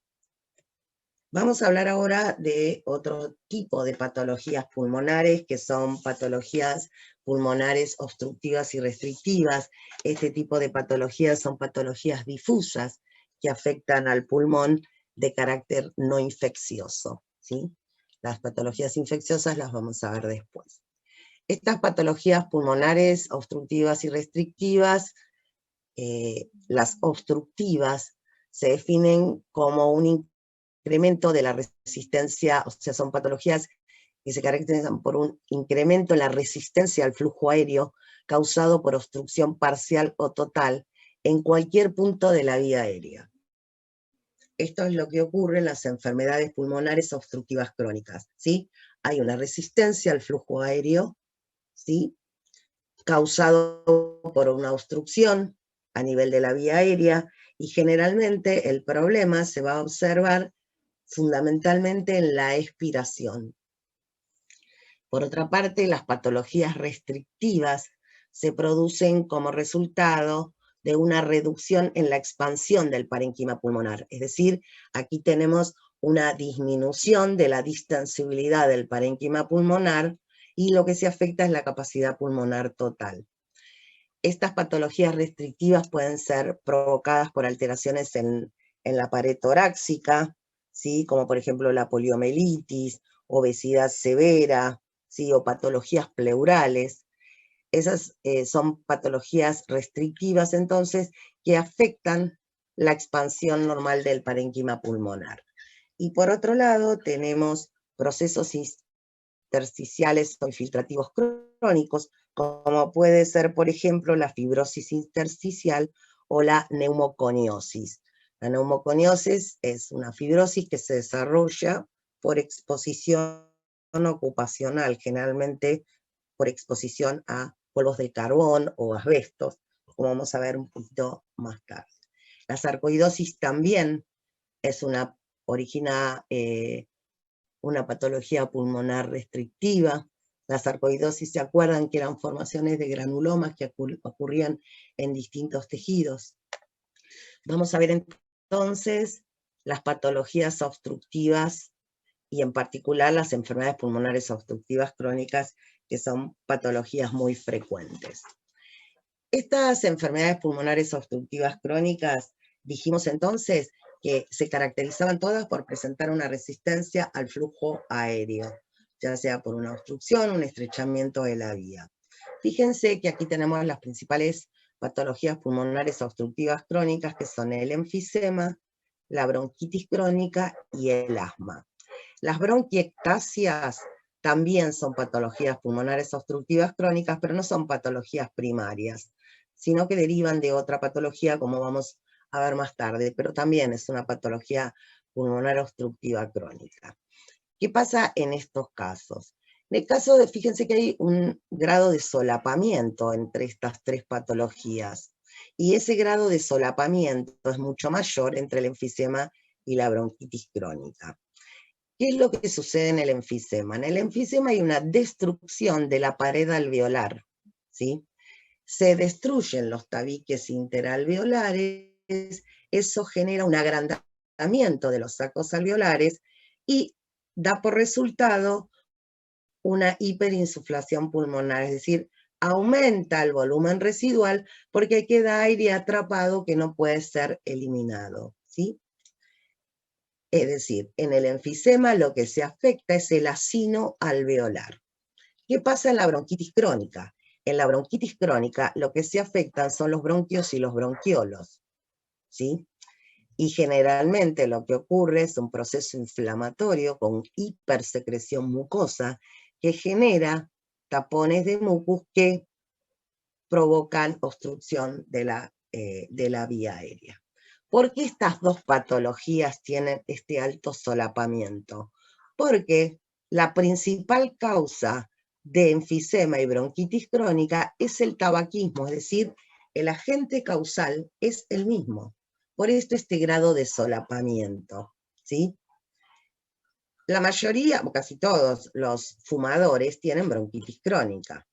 Vamos a hablar ahora de otro tipo de patologías pulmonares, que son patologías pulmonares obstructivas y restrictivas. Este tipo de patologías son patologías difusas que afectan al pulmón de carácter no infeccioso, ¿sí? Las patologías infecciosas las vamos a ver después. Estas patologías pulmonares obstructivas y restrictivas, las obstructivas, se definen como un incremento de la resistencia, o sea, son patologías que se caracterizan por un incremento en la resistencia al flujo aéreo causado por obstrucción parcial o total en cualquier punto de la vía aérea. Esto es lo que ocurre en las enfermedades pulmonares obstructivas crónicas, ¿sí? Hay una resistencia al flujo aéreo, ¿sí? Causado por una obstrucción a nivel de la vía aérea, y generalmente el problema se va a observar fundamentalmente en la expiración. Por otra parte, las patologías restrictivas se producen como resultado de una reducción en la expansión del parénquima pulmonar. Es decir, aquí tenemos una disminución de la distensibilidad del parénquima pulmonar y lo que se afecta es la capacidad pulmonar total. Estas patologías restrictivas pueden ser provocadas por alteraciones en la pared torácica, ¿sí? Como por ejemplo la poliomielitis, obesidad severa, ¿sí? O patologías pleurales. Esas son patologías restrictivas, entonces, que afectan la expansión normal del parénquima pulmonar. Y por otro lado, tenemos procesos intersticiales o infiltrativos crónicos, como puede ser, por ejemplo, la fibrosis intersticial o la neumoconiosis. La neumoconiosis es una fibrosis que se desarrolla por exposición ocupacional, generalmente por exposición a polvos de carbón o asbestos, como vamos a ver un poquito más tarde. La sarcoidosis también es origina una patología pulmonar restrictiva. La sarcoidosis, ¿se acuerdan que eran formaciones de granulomas que ocurrían en distintos tejidos? Vamos a ver entonces las patologías obstructivas y en particular las enfermedades pulmonares obstructivas crónicas, que son patologías muy frecuentes. Estas enfermedades pulmonares obstructivas crónicas, dijimos entonces que se caracterizaban todas por presentar una resistencia al flujo aéreo, ya sea por una obstrucción o un estrechamiento de la vía. Fíjense que aquí tenemos las principales patologías pulmonares obstructivas crónicas, que son el enfisema, la bronquitis crónica y el asma. Las bronquiectasias también son patologías pulmonares obstructivas crónicas, pero no son patologías primarias, sino que derivan de otra patología, como vamos a ver más tarde, pero también es una patología pulmonar obstructiva crónica. ¿Qué pasa en estos casos? En el caso de, fíjense que hay un grado de solapamiento entre estas tres patologías, y ese grado de solapamiento es mucho mayor entre el enfisema y la bronquitis crónica. ¿Qué es lo que sucede en el enfisema? En el enfisema hay una destrucción de la pared alveolar, ¿sí? Se destruyen los tabiques interalveolares, eso genera un agrandamiento de los sacos alveolares y da por resultado una hiperinsuflación pulmonar, es decir, aumenta el volumen residual porque queda aire atrapado que no puede ser eliminado, ¿sí? Es decir, en el enfisema lo que se afecta es el acino alveolar. ¿Qué pasa en la bronquitis crónica? En la bronquitis crónica lo que se afectan son los bronquios y los bronquiolos, ¿sí? Y generalmente lo que ocurre es un proceso inflamatorio con hipersecreción mucosa que genera tapones de mucus que provocan obstrucción de la vía aérea. ¿Por qué estas dos patologías tienen este alto solapamiento? Porque la principal causa de enfisema y bronquitis crónica es el tabaquismo, es decir, el agente causal es el mismo. Por esto este grado de solapamiento, ¿sí? La mayoría, o casi todos los fumadores tienen bronquitis crónica,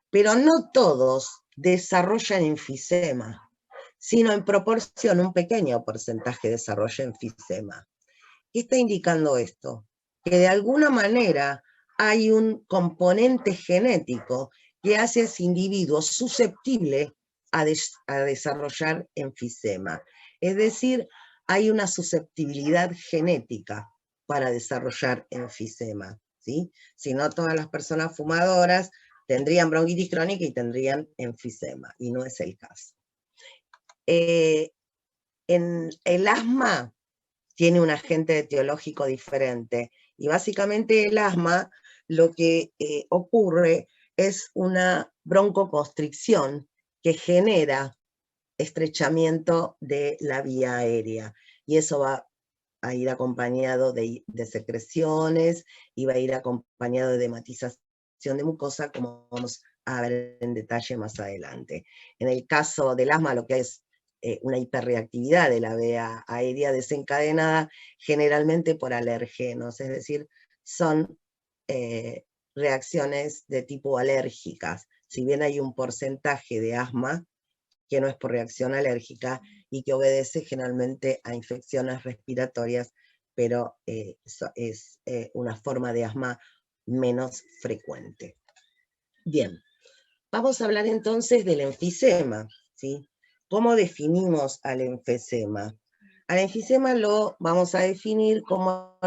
pero no todos desarrollan enfisema, sino en proporción un pequeño porcentaje desarrolla enfisema. ¿Qué está indicando esto? Que de alguna manera hay un componente genético que hace a ese individuo susceptible a desarrollar enfisema. Es decir, hay una susceptibilidad genética para desarrollar enfisema, ¿sí? Si no, todas las personas fumadoras tendrían bronquitis crónica y tendrían enfisema, y no es el caso. En el asma tiene un agente etiológico diferente, y básicamente el asma lo que ocurre es una broncoconstricción que genera estrechamiento de la vía aérea. Y eso va a ir acompañado de secreciones y va a ir acompañado de edematización de mucosa, como vamos a ver en detalle más adelante. En el caso del asma, lo que es una hiperreactividad de la vía aérea desencadenada generalmente por alergenos, es decir, son reacciones de tipo alérgicas. Si bien hay un porcentaje de asma que no es por reacción alérgica y que obedece generalmente a infecciones respiratorias, pero es una forma de asma menos frecuente. Bien, vamos a hablar entonces del enfisema, ¿sí? ¿Cómo definimos al enfisema? Al enfisema lo vamos a definir como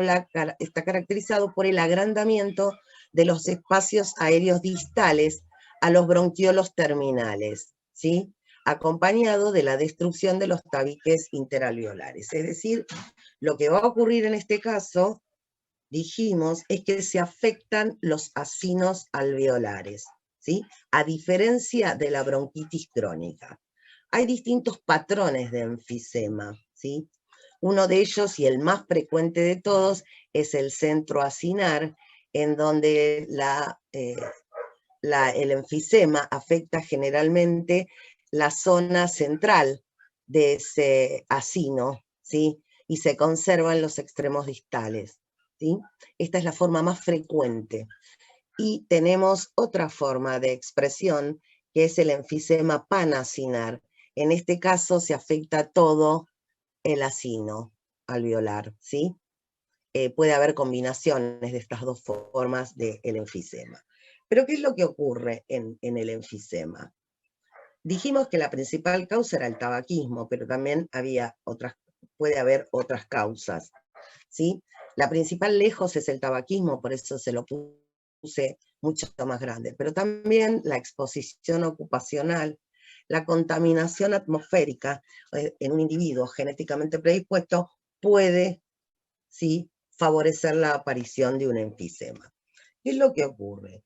está caracterizado por el agrandamiento de los espacios aéreos distales a los bronquiolos terminales, ¿sí? Acompañado de la destrucción de los tabiques interalveolares. Es decir, lo que va a ocurrir en este caso, dijimos, es que se afectan los acinos alveolares, ¿sí? A diferencia de la bronquitis crónica. Hay distintos patrones de enfisema, ¿sí? Uno de ellos, y el más frecuente de todos, es el centro acinar, en donde el enfisema afecta generalmente la zona central de ese acino, ¿sí? Y se conserva en los extremos distales, ¿sí? Esta es la forma más frecuente. Y tenemos otra forma de expresión, que es el enfisema panacinar. En este caso se afecta todo el acino alveolar, ¿sí? Puede haber combinaciones de estas dos formas del enfisema. Pero ¿qué es lo que ocurre en el enfisema? Dijimos que la principal causa era el tabaquismo, pero también puede haber otras causas, ¿sí? La principal lejos es el tabaquismo, por eso se lo puse mucho más grande, pero también la exposición ocupacional, la contaminación atmosférica en un individuo genéticamente predispuesto puede, ¿sí?, favorecer la aparición de un enfisema. ¿Qué es lo que ocurre?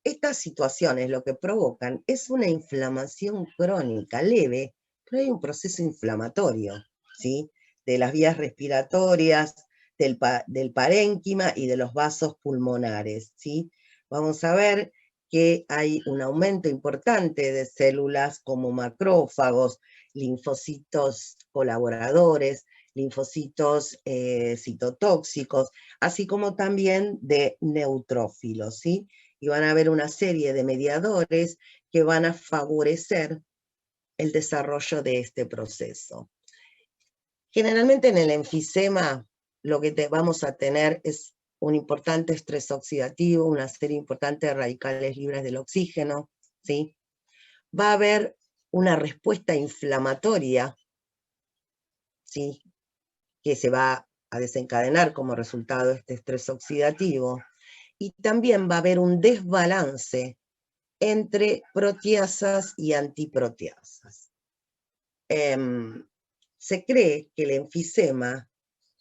Estas situaciones lo que provocan es una inflamación crónica leve, pero hay un proceso inflamatorio, ¿sí?, de las vías respiratorias, del parénquima y de los vasos pulmonares, ¿sí? Vamos a ver que hay un aumento importante de células como macrófagos, linfocitos colaboradores, linfocitos citotóxicos, así como también de neutrófilos, ¿sí? Y van a haber una serie de mediadores que van a favorecer el desarrollo de este proceso. Generalmente en el enfisema lo que vamos a tener es un importante estrés oxidativo, una serie importante de radicales libres del oxígeno, ¿sí? Va a haber una respuesta inflamatoria, ¿sí?, que se va a desencadenar como resultado de este estrés oxidativo, y también va a haber un desbalance entre proteasas y antiproteasas. Se cree que el enfisema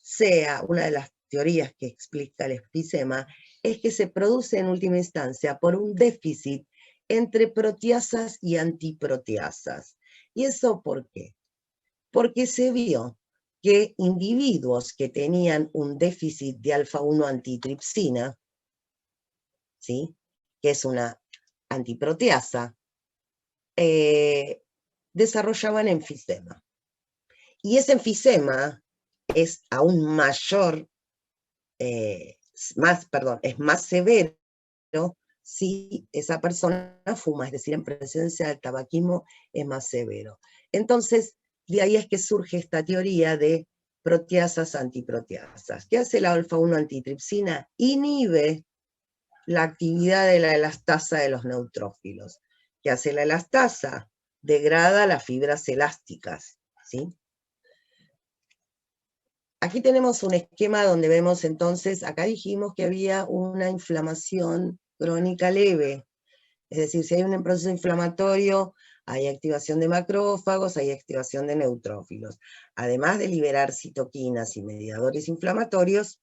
sea, una de las teorías que explica el enfisema, es que se produce en última instancia por un déficit entre proteasas y antiproteasas. ¿Y eso por qué? Porque se vio que individuos que tenían un déficit de alfa-1 antitripsina, ¿sí?, que es una antiproteasa, desarrollaban enfisema. Y ese enfisema es aún mayor, es más severo si esa persona fuma, es decir, en presencia del tabaquismo es más severo. Entonces, de ahí es que surge esta teoría de proteasas antiproteasas. ¿Qué hace la alfa-1 antitripsina? Inhibe la actividad de la elastasa de los neutrófilos. ¿Qué hace la elastasa? Degrada las fibras elásticas, ¿sí? Aquí tenemos un esquema donde vemos entonces, acá dijimos que había una inflamación crónica leve, es decir, si hay un proceso inflamatorio, hay activación de macrófagos, hay activación de neutrófilos. Además de liberar citoquinas y mediadores inflamatorios,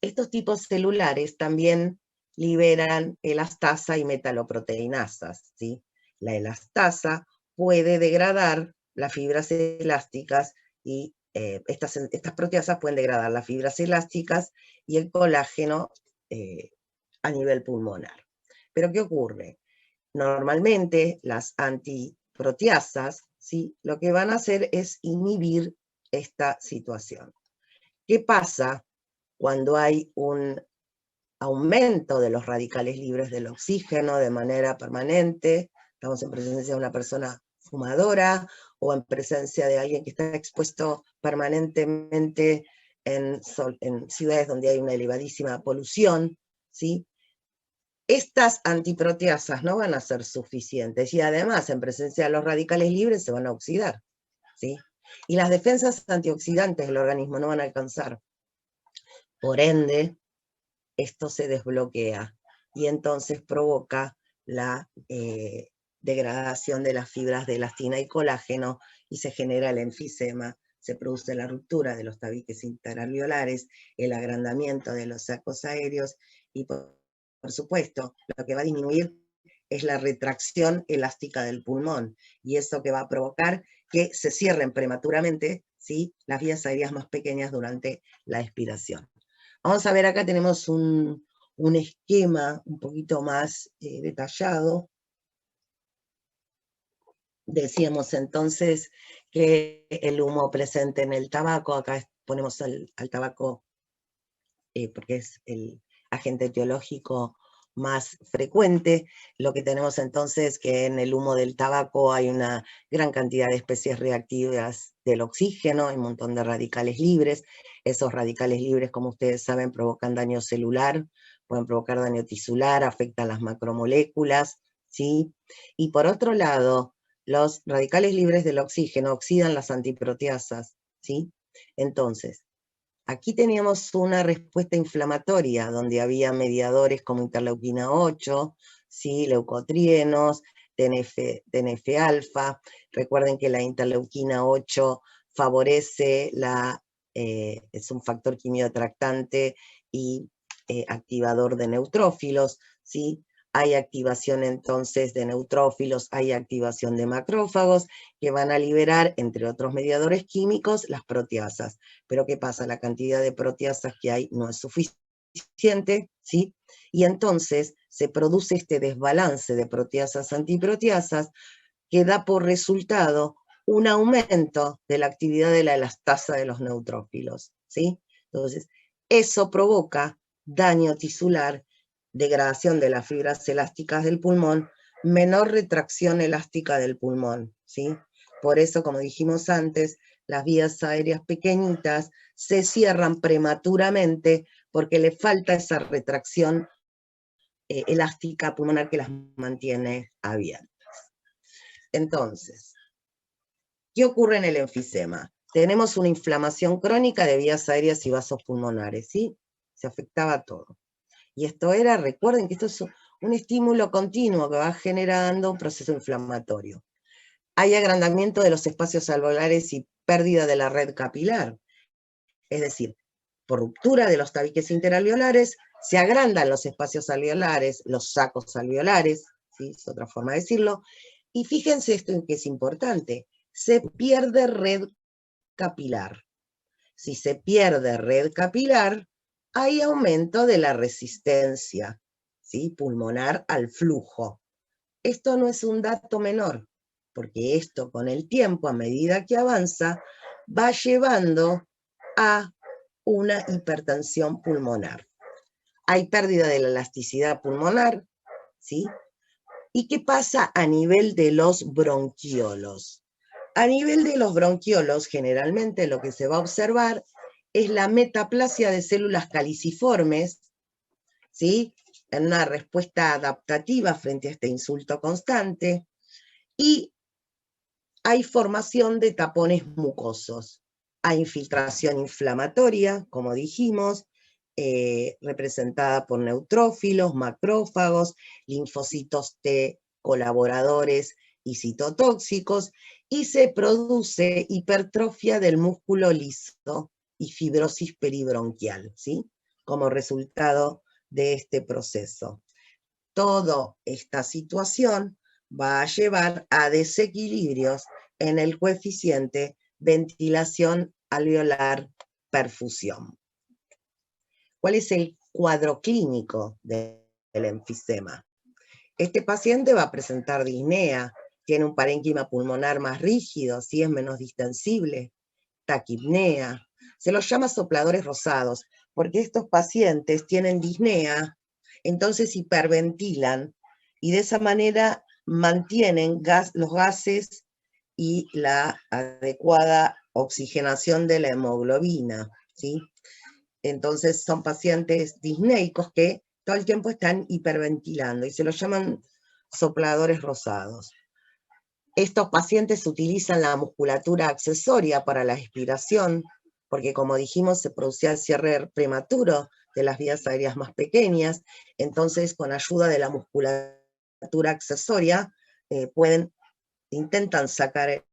estos tipos celulares también liberan elastasa y metaloproteinasas, ¿sí? La elastasa puede degradar las fibras elásticas y estas proteasas pueden degradar las fibras elásticas y el colágeno a nivel pulmonar. Pero ¿qué ocurre? Normalmente las antiproteasas, ¿sí?, lo que van a hacer es inhibir esta situación. ¿Qué pasa cuando hay un aumento de los radicales libres del oxígeno de manera permanente? Estamos en presencia de una persona fumadora o en presencia de alguien que está expuesto permanentemente en ciudades donde hay una elevadísima polución, ¿sí? Estas antiproteasas no van a ser suficientes y además en presencia de los radicales libres se van a oxidar, ¿sí? Y las defensas antioxidantes del organismo no van a alcanzar. Por ende, esto se desbloquea y entonces provoca la degradación de las fibras de elastina y colágeno y se genera el enfisema, se produce la ruptura de los tabiques interalveolares, el agrandamiento de los sacos aéreos y por supuesto lo que va a disminuir es la retracción elástica del pulmón y eso que va a provocar que se cierren prematuramente, ¿sí?, las vías aéreas más pequeñas durante la expiración. Vamos a ver, acá tenemos un esquema un poquito más detallado. Decíamos entonces que el humo presente en el tabaco, acá ponemos al tabaco porque es el agente etiológico más frecuente. Lo que tenemos entonces que en el humo del tabaco hay una gran cantidad de especies reactivas del oxígeno, hay un montón de radicales libres. Esos radicales libres, como ustedes saben, provocan daño celular, pueden provocar daño tisular, afectan las macromoléculas, ¿sí? Y por otro lado, los radicales libres del oxígeno oxidan las antiproteasas, ¿sí? Entonces, aquí teníamos una respuesta inflamatoria, donde había mediadores como interleuquina 8, ¿sí?, leucotrienos, TNF-alfa. Recuerden que la interleuquina 8 favorece es un factor quimiotractante y activador de neutrófilos, ¿sí? Hay activación entonces de neutrófilos, hay activación de macrófagos que van a liberar, entre otros mediadores químicos, las proteasas. Pero ¿qué pasa? La cantidad de proteasas que hay no es suficiente, ¿sí? Y entonces se produce este desbalance de proteasas antiproteasas que da por resultado un aumento de la actividad de la elastasa de los neutrófilos, ¿sí? Entonces, eso provoca daño tisular, degradación de las fibras elásticas del pulmón, menor retracción elástica del pulmón, ¿sí? Por eso, como dijimos antes, las vías aéreas pequeñitas se cierran prematuramente porque le falta esa retracción elástica pulmonar que las mantiene abiertas. Entonces, ¿qué ocurre en el enfisema? Tenemos una inflamación crónica de vías aéreas y vasos pulmonares, ¿sí? Se afectaba todo. Y esto era, recuerden que esto es un estímulo continuo que va generando un proceso inflamatorio. Hay agrandamiento de los espacios alveolares y pérdida de la red capilar. Es decir, por ruptura de los tabiques interalveolares, se agrandan los espacios alveolares, los sacos alveolares, ¿sí?, es otra forma de decirlo. Y fíjense esto en que es importante, se pierde red capilar. Si se pierde red capilar, hay aumento de la resistencia, ¿sí?, pulmonar al flujo. Esto no es un dato menor, porque esto con el tiempo, a medida que avanza, va llevando a una hipertensión pulmonar. Hay pérdida de la elasticidad pulmonar, ¿sí? ¿Y qué pasa a nivel de los bronquiolos? A nivel de los bronquiolos, generalmente lo que se va a observar es la metaplasia de células caliciformes, ¿sí?, en una respuesta adaptativa frente a este insulto constante, y hay formación de tapones mucosos. Hay infiltración inflamatoria, como dijimos, representada por neutrófilos, macrófagos, linfocitos T colaboradores y citotóxicos, y se produce hipertrofia del músculo liso y fibrosis peribronquial, ¿sí?, como resultado de este proceso. Toda esta situación va a llevar a desequilibrios en el coeficiente ventilación alveolar perfusión. ¿Cuál es el cuadro clínico del enfisema? Este paciente va a presentar disnea, tiene un parénquima pulmonar más rígido, sí es menos distensible, taquipnea. Se los llama sopladores rosados, porque estos pacientes tienen disnea, entonces hiperventilan, y de esa manera mantienen los gases y la adecuada oxigenación de la hemoglobina, ¿sí? Entonces son pacientes disneicos que todo el tiempo están hiperventilando, y se los llaman sopladores rosados. Estos pacientes utilizan la musculatura accesoria para la expiración, porque como dijimos, se producía el cierre prematuro de las vías aéreas más pequeñas, entonces con ayuda de la musculatura accesoria intentan sacar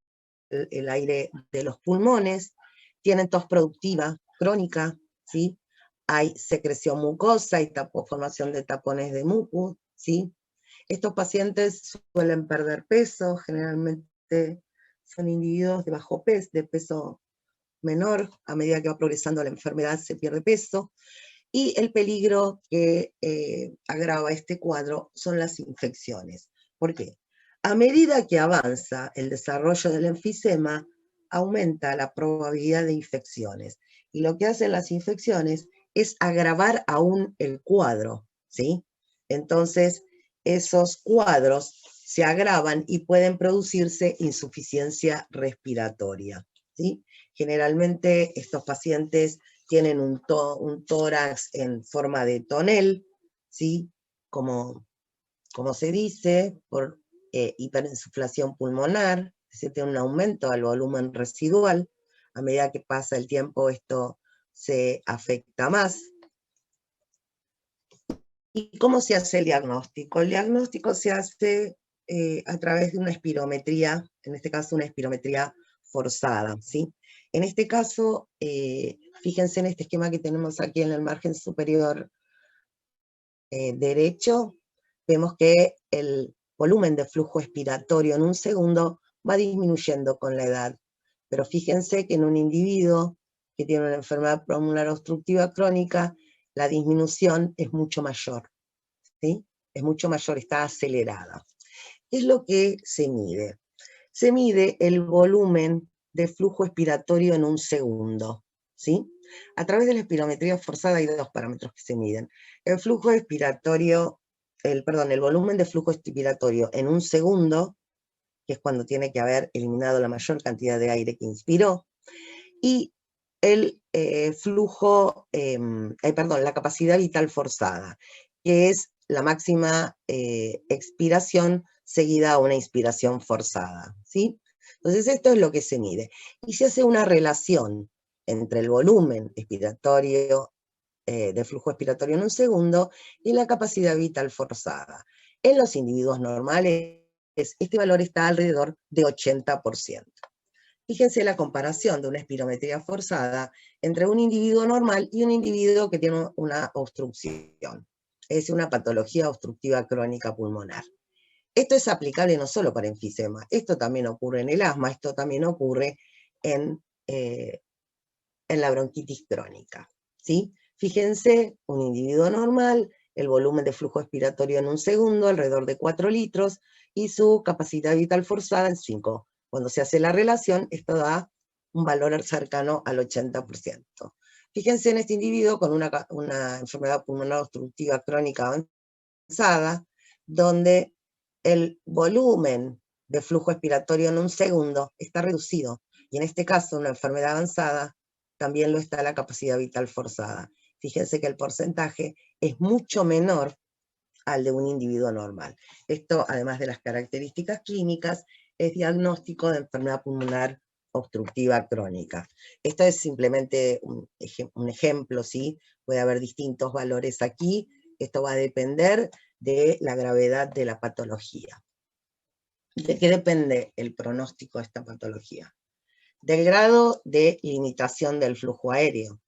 el aire de los pulmones, tienen tos productiva crónica, ¿sí? Hay secreción mucosa y formación de tapones de muco, ¿sí? Estos pacientes suelen perder peso, generalmente son individuos de bajo peso, de peso menor, a medida que va progresando la enfermedad se pierde peso, y el peligro que agrava este cuadro son las infecciones. ¿Por qué? A medida que avanza el desarrollo del enfisema, aumenta la probabilidad de infecciones, y lo que hacen las infecciones es agravar aún el cuadro, ¿sí? Entonces, esos cuadros se agravan y pueden producirse insuficiencia respiratoria, ¿sí? Generalmente estos pacientes tienen un tórax en forma de tonel, ¿sí? Como se dice, por hiperinsuflación pulmonar, es decir, tiene un aumento al volumen residual. A medida que pasa el tiempo esto se afecta más. ¿Y cómo se hace el diagnóstico? El diagnóstico se hace a través de una espirometría, en este caso una espirometría forzada, ¿sí? En este caso, fíjense en este esquema que tenemos aquí en el margen superior derecho, vemos que el volumen de flujo expiratorio en un segundo va disminuyendo con la edad. Pero fíjense que en un individuo que tiene una enfermedad pulmonar obstructiva crónica, la disminución es mucho mayor, ¿sí? Es mucho mayor, está acelerada. ¿Qué es lo que se mide? Se mide el volumen de flujo expiratorio en un segundo, ¿sí? A través de la espirometría forzada hay dos parámetros que se miden. El flujo expiratorio, el volumen de flujo expiratorio en un segundo, que es cuando tiene que haber eliminado la mayor cantidad de aire que inspiró, y el la capacidad vital forzada, que es la máxima expiración seguida a una inspiración forzada, ¿sí? Entonces esto es lo que se mide. Y se hace una relación entre el volumen expiratorio, de flujo expiratorio en un segundo, y la capacidad vital forzada. En los individuos normales, este valor está alrededor de 80%. Fíjense la comparación de una espirometría forzada entre un individuo normal y un individuo que tiene una obstrucción, es una patología obstructiva crónica pulmonar. Esto es aplicable no solo para enfisema, esto también ocurre en el asma, esto también ocurre en la bronquitis crónica, ¿sí? Fíjense, un individuo normal, el volumen de flujo expiratorio en un segundo, alrededor de 4 litros, y su capacidad vital forzada en 5. Cuando se hace la relación, esto da un valor cercano al 80%. Fíjense en este individuo con una enfermedad pulmonar obstructiva crónica avanzada, donde el volumen de flujo expiratorio en un segundo está reducido, y en este caso, una enfermedad avanzada, también lo está la capacidad vital forzada. Fíjense que el porcentaje es mucho menor al de un individuo normal. Esto, además de las características clínicas, es diagnóstico de enfermedad pulmonar obstructiva crónica. Esto es simplemente un ejemplo, ¿sí? Puede haber distintos valores aquí. Esto va a depender de la gravedad de la patología. ¿De qué depende el pronóstico de esta patología? Del grado de limitación del flujo aéreo,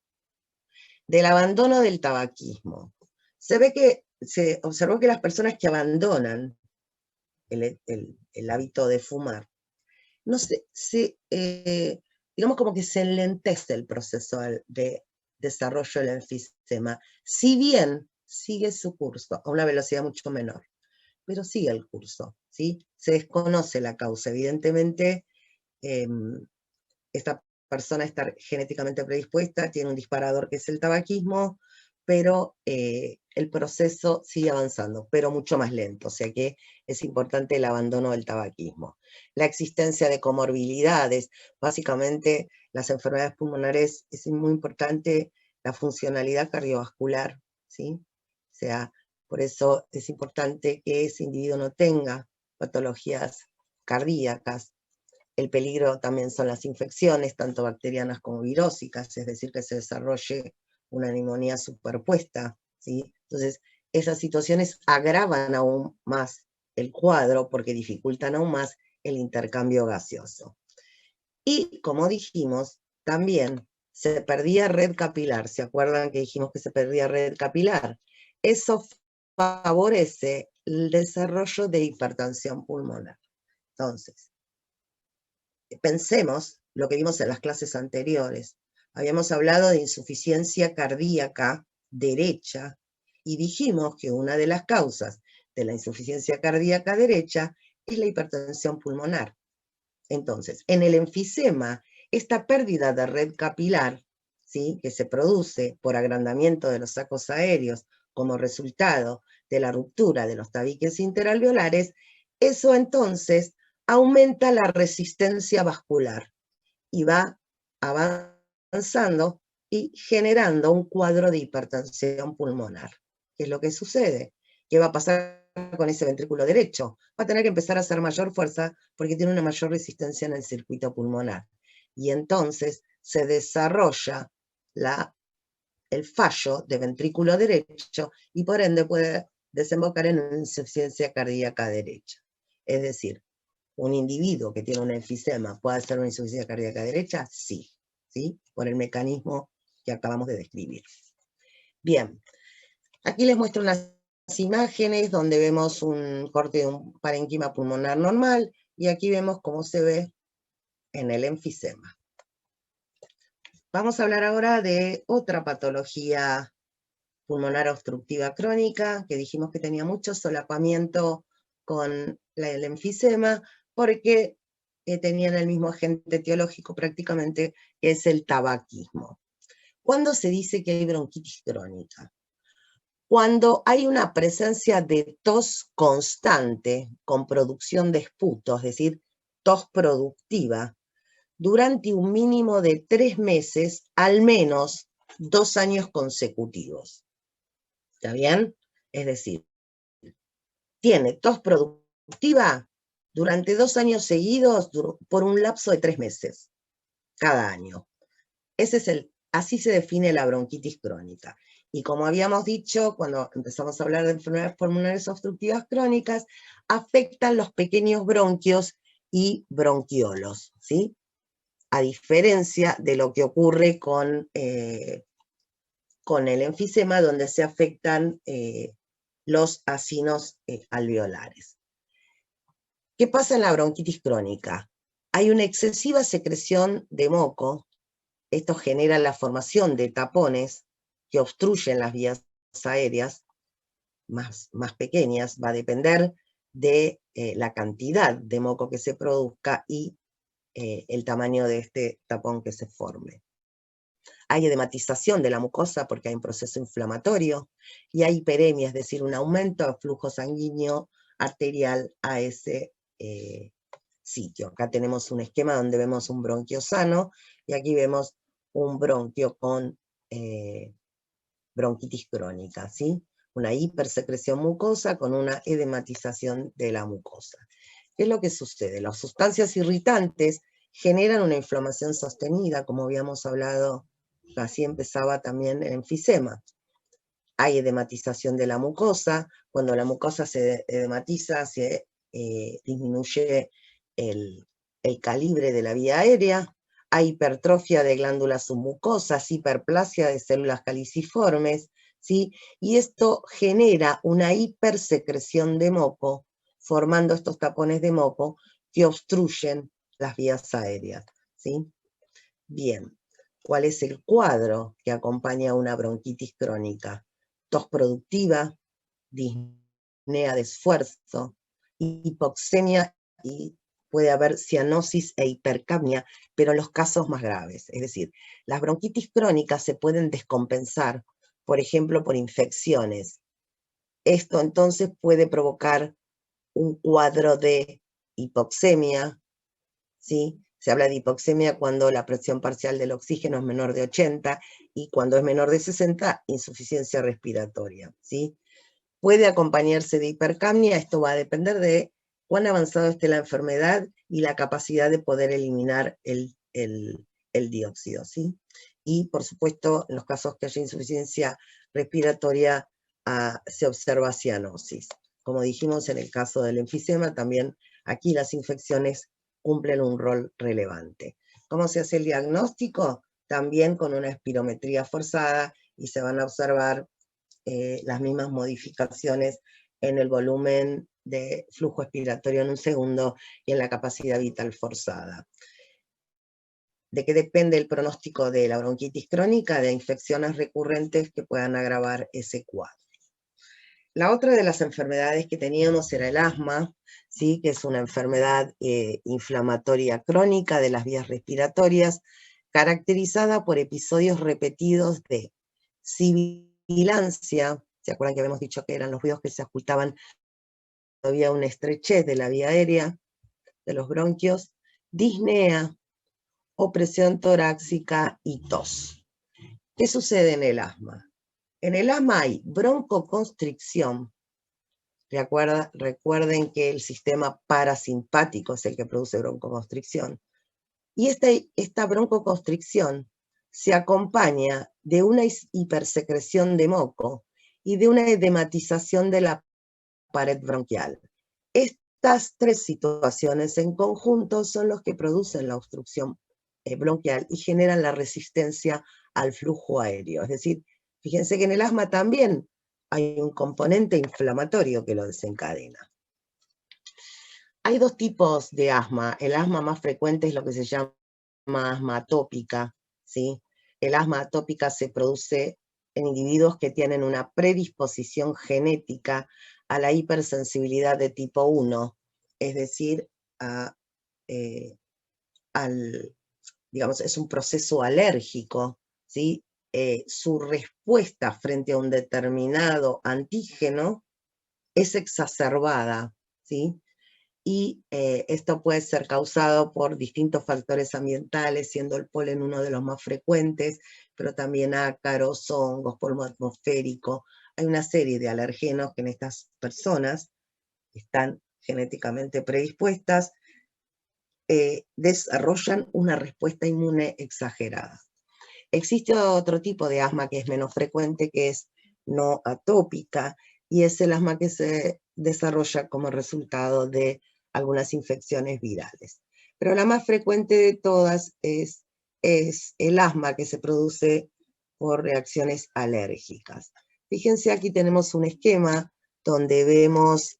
del abandono del tabaquismo. Se observó que las personas que abandonan el hábito de fumar, no digamos como que se enlentece el proceso de desarrollo del enfisema, si bien sigue su curso a una velocidad mucho menor, pero sigue el curso, ¿sí? Se desconoce la causa, evidentemente esta persona está genéticamente predispuesta, tiene un disparador que es el tabaquismo, pero el proceso sigue avanzando, pero mucho más lento, o sea que es importante el abandono del tabaquismo. La existencia de comorbilidades, básicamente las enfermedades pulmonares, es muy importante la funcionalidad cardiovascular, ¿sí? O sea, por eso es importante que ese individuo no tenga patologías cardíacas. El peligro también son las infecciones, tanto bacterianas como virósicas, es decir, que se desarrolle una neumonía superpuesta, ¿sí? Entonces, esas situaciones agravan aún más el cuadro porque dificultan aún más el intercambio gaseoso. Y, como dijimos, también se perdía red capilar. ¿Se acuerdan que dijimos que se perdía red capilar? Eso favorece el desarrollo de hipertensión pulmonar. Entonces, pensemos lo que vimos en las clases anteriores. Habíamos hablado de insuficiencia cardíaca derecha y dijimos que una de las causas de la insuficiencia cardíaca derecha es la hipertensión pulmonar. Entonces, en el enfisema, esta pérdida de red capilar, ¿sí?, que se produce por agrandamiento de los sacos aéreos como resultado de la ruptura de los tabiques interalveolares, eso entonces aumenta la resistencia vascular y va avanzando y generando un cuadro de hipertensión pulmonar. ¿Qué es lo que sucede? ¿Qué va a pasar con ese ventrículo derecho? Va a tener que empezar a hacer mayor fuerza porque tiene una mayor resistencia en el circuito pulmonar. Y entonces se desarrolla el fallo de ventrículo derecho y por ende puede desembocar en una insuficiencia cardíaca derecha. Es decir, ¿un individuo que tiene un enfisema puede hacer una insuficiencia cardíaca derecha? Sí, ¿sí? Por el mecanismo que acabamos de describir. Bien, aquí les muestro unas imágenes donde vemos un corte de un parénquima pulmonar normal y aquí vemos cómo se ve en el enfisema. Vamos a hablar ahora de otra patología pulmonar obstructiva crónica, que dijimos que tenía mucho solapamiento con el enfisema, porque tenían el mismo agente etiológico prácticamente, que es el tabaquismo. ¿Cuándo se dice que hay bronquitis crónica? Cuando hay una presencia de tos constante con producción de esputo, es decir, tos productiva, durante un mínimo de 3 meses, al menos 2 años consecutivos. ¿Está bien? Es decir, tiene tos productiva durante 2 años seguidos por un lapso de 3 meses, cada año. Así se define la bronquitis crónica. Y como habíamos dicho, cuando empezamos a hablar de enfermedades pulmonares obstructivas crónicas, afectan los pequeños bronquios y bronquiolos, ¿sí? A diferencia de lo que ocurre con el enfisema, donde se afectan los acinos alveolares. ¿Qué pasa en la bronquitis crónica? Hay una excesiva secreción de moco. Esto genera la formación de tapones que obstruyen las vías aéreas más pequeñas. Va a depender de la cantidad de moco que se produzca y el tamaño de este tapón que se forme. Hay edematización de la mucosa porque hay un proceso inflamatorio y hay hiperemia, es decir, un aumento de flujo sanguíneo arterial a ese sitio. Acá tenemos un esquema donde vemos un bronquio sano y aquí vemos un bronquio con bronquitis crónica, ¿sí? Una hipersecreción mucosa con una edematización de la mucosa. ¿Qué es lo que sucede? Las sustancias irritantes generan una inflamación sostenida, como habíamos hablado, así empezaba también el enfisema. Hay edematización de la mucosa. Cuando la mucosa se edematiza, se disminuye el calibre de la vía aérea. Hay hipertrofia de glándulas submucosas, hiperplasia de células caliciformes, ¿sí? Y esto genera una hipersecreción de moco formando estos tapones de moco que obstruyen las vías aéreas, ¿sí? Bien, ¿cuál es el cuadro que acompaña a una bronquitis crónica? Tos productiva, disnea de esfuerzo, hipoxemia y puede haber cianosis e hipercapnia, pero en los casos más graves. Es decir, las bronquitis crónicas se pueden descompensar, por ejemplo, por infecciones. Esto entonces puede provocar un cuadro de hipoxemia, ¿sí? Se habla de hipoxemia cuando la presión parcial del oxígeno es menor de 80 y cuando es menor de 60, insuficiencia respiratoria, ¿sí? Puede acompañarse de hipercapnia, esto va a depender de cuán avanzado esté la enfermedad y la capacidad de poder eliminar el dióxido, ¿sí? Y, por supuesto, en los casos que haya insuficiencia respiratoria, se observa cianosis. Como dijimos en el caso del enfisema, también aquí las infecciones cumplen un rol relevante. ¿Cómo se hace el diagnóstico? También con una espirometría forzada y se van a observar las mismas modificaciones en el volumen de flujo expiratorio en un segundo y en la capacidad vital forzada. ¿De qué depende el pronóstico de la bronquitis crónica? De infecciones recurrentes que puedan agravar ese cuadro. La otra de las enfermedades que teníamos era el asma, ¿sí? Que es una enfermedad inflamatoria crónica de las vías respiratorias, caracterizada por episodios repetidos de sibilancia. ¿Se acuerdan que habíamos dicho que eran los ruidos que se ocultaban? Había una estrechez de la vía aérea, de los bronquios, disnea, opresión torácica y tos. ¿Qué sucede en el asma? En el asma hay broncoconstricción. Recuerden que el sistema parasimpático es el que produce broncoconstricción. Y esta broncoconstricción se acompaña de una hipersecreción de moco y de una edematización de la pared bronquial. Estas tres situaciones en conjunto son los que producen la obstrucción bronquial y generan la resistencia al flujo aéreo. Es decir, fíjense que en el asma también hay un componente inflamatorio que lo desencadena. Hay dos tipos de asma. El asma más frecuente es lo que se llama asma atópica, ¿sí? El asma atópica se produce en individuos que tienen una predisposición genética a la hipersensibilidad de tipo 1, es decir, digamos, es un proceso alérgico, ¿sí? Su respuesta frente a un determinado antígeno es exacerbada, ¿sí? Y esto puede ser causado por distintos factores ambientales, siendo el polen uno de los más frecuentes, pero también ácaros, hongos, polvo atmosférico. Hay una serie de alergenos que en estas personas que están genéticamente predispuestas desarrollan una respuesta inmune exagerada. Existe otro tipo de asma que es menos frecuente, que es no atópica, y es el asma que se desarrolla como resultado de algunas infecciones virales. Pero la más frecuente de todas es el asma que se produce por reacciones alérgicas. Fíjense, aquí tenemos un esquema donde vemos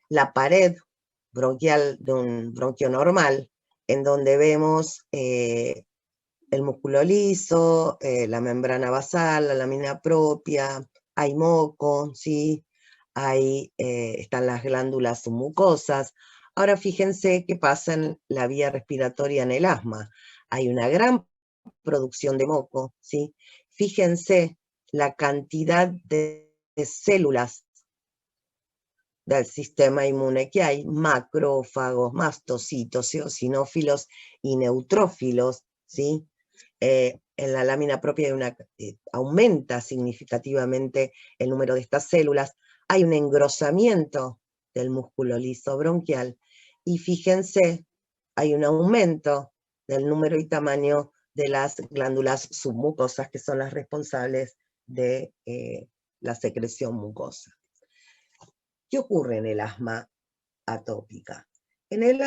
la pared bronquial de un bronquio normal, en donde vemos el músculo liso, la membrana basal, la lámina propia, hay moco, ¿sí? Están las glándulas submucosas. Ahora fíjense qué pasa en la vía respiratoria en el asma. Hay una gran producción de moco, ¿sí? Fíjense la cantidad de células del sistema inmune que hay, macrófagos, mastocitos, eosinófilos y neutrófilos, ¿sí? En la lámina propia aumenta significativamente el número de estas células, hay un engrosamiento del músculo liso bronquial, y fíjense, hay un aumento del número y tamaño de las glándulas submucosas, que son las responsables de la secreción mucosa. ¿Qué ocurre en el asma atópica? En el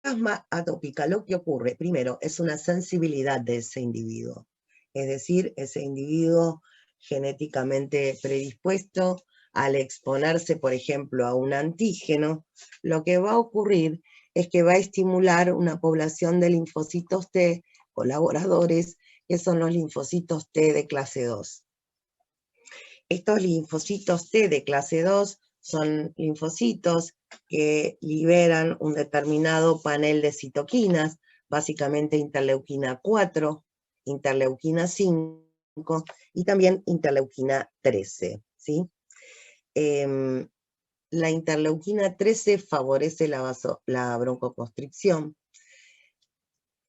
asma atópica lo que ocurre, primero, es una sensibilidad de ese individuo. Es decir, ese individuo genéticamente predispuesto al exponerse, por ejemplo, a un antígeno, lo que va a ocurrir es que va a estimular una población de linfocitos T colaboradores, que son los linfocitos T de clase 2. Estos linfocitos T de clase 2 son linfocitos que liberan un determinado panel de citoquinas, básicamente interleuquina 4, interleuquina 5 y también interleuquina 13, ¿sí? La interleuquina 13 favorece la broncoconstricción.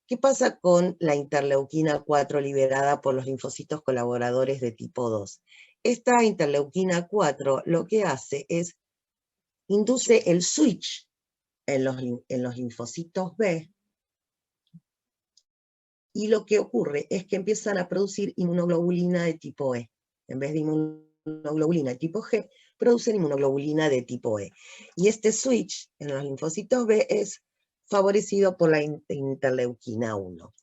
¿Qué pasa con la interleuquina 4 liberada por los linfocitos colaboradores de tipo 2? Esta interleuquina 4 lo que hace es induce el switch en los linfocitos B, y lo que ocurre es que empiezan a producir inmunoglobulina de tipo E. En vez de inmunoglobulina de tipo G, producen inmunoglobulina de tipo E. Y este switch en los linfocitos B es favorecido por la interleuquina 1.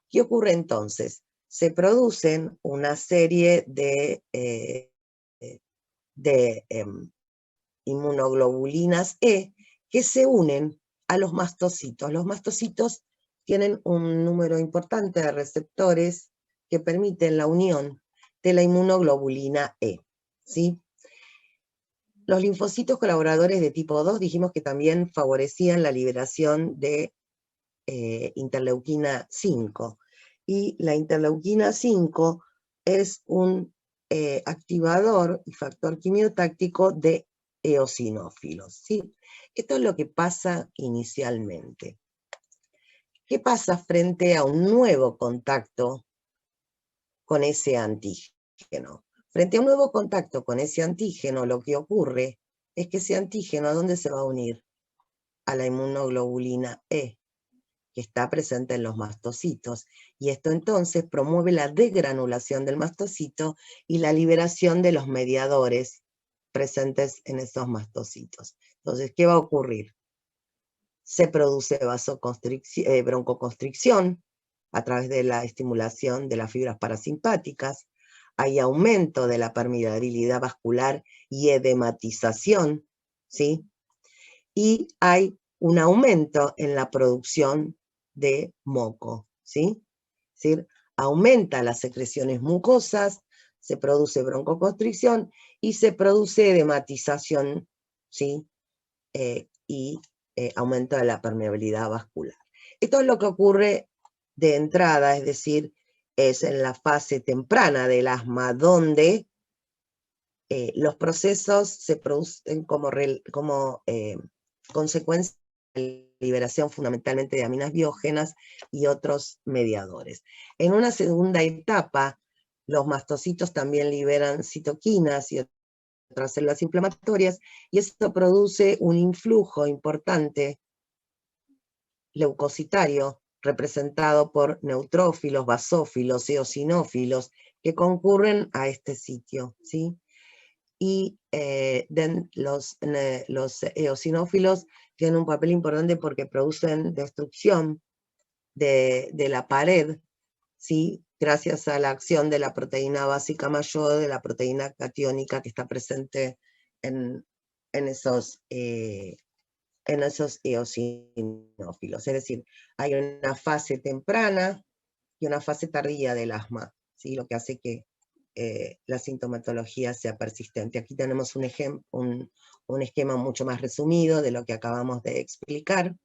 ¿Qué ocurre entonces? Se producen una serie de inmunoglobulinas E que se unen a los mastocitos. Los mastocitos tienen un número importante de receptores que permiten la unión de la inmunoglobulina E, ¿sí? Los linfocitos colaboradores de tipo 2 dijimos que también favorecían la liberación de interleuquina 5. Y la interleuquina 5 es un activador y factor quimiotáctico de eosinófilos, ¿sí? Esto es lo que pasa inicialmente. ¿Qué pasa frente a un nuevo contacto con ese antígeno? Frente a un nuevo contacto con ese antígeno, lo que ocurre es que ese antígeno, ¿a dónde se va a unir? A la inmunoglobulina E, que está presente en los mastocitos, y esto entonces promueve la degranulación del mastocito y la liberación de los mediadores presentes en esos mastocitos. Entonces, ¿qué va a ocurrir? Se produce broncoconstricción a través de la estimulación de las fibras parasimpáticas, hay aumento de la permeabilidad vascular y edematización, ¿sí? Y hay un aumento en la producción de moco, ¿sí? Es decir, aumenta las secreciones mucosas, se produce broncoconstricción y se produce edematización, ¿sí? Y aumento de la permeabilidad vascular. Esto es lo que ocurre de entrada, es decir, es en la fase temprana del asma, donde los procesos se producen como consecuencia de la liberación fundamentalmente de aminas biógenas y otros mediadores. En una segunda etapa, los mastocitos también liberan citoquinas y otras células inflamatorias, y esto produce un influjo importante leucocitario representado por neutrófilos, basófilos, eosinófilos, que concurren a este sitio, ¿sí? Y los eosinófilos tienen un papel importante porque producen destrucción de la pared, ¿sí? Gracias a la acción de la proteína básica mayor, de la proteína catiónica que está presente en esos eosinófilos. Es decir, hay una fase temprana y una fase tardía del asma, ¿sí? Lo que hace que la sintomatología sea persistente. Aquí tenemos un esquema mucho más resumido de lo que acabamos de explicar.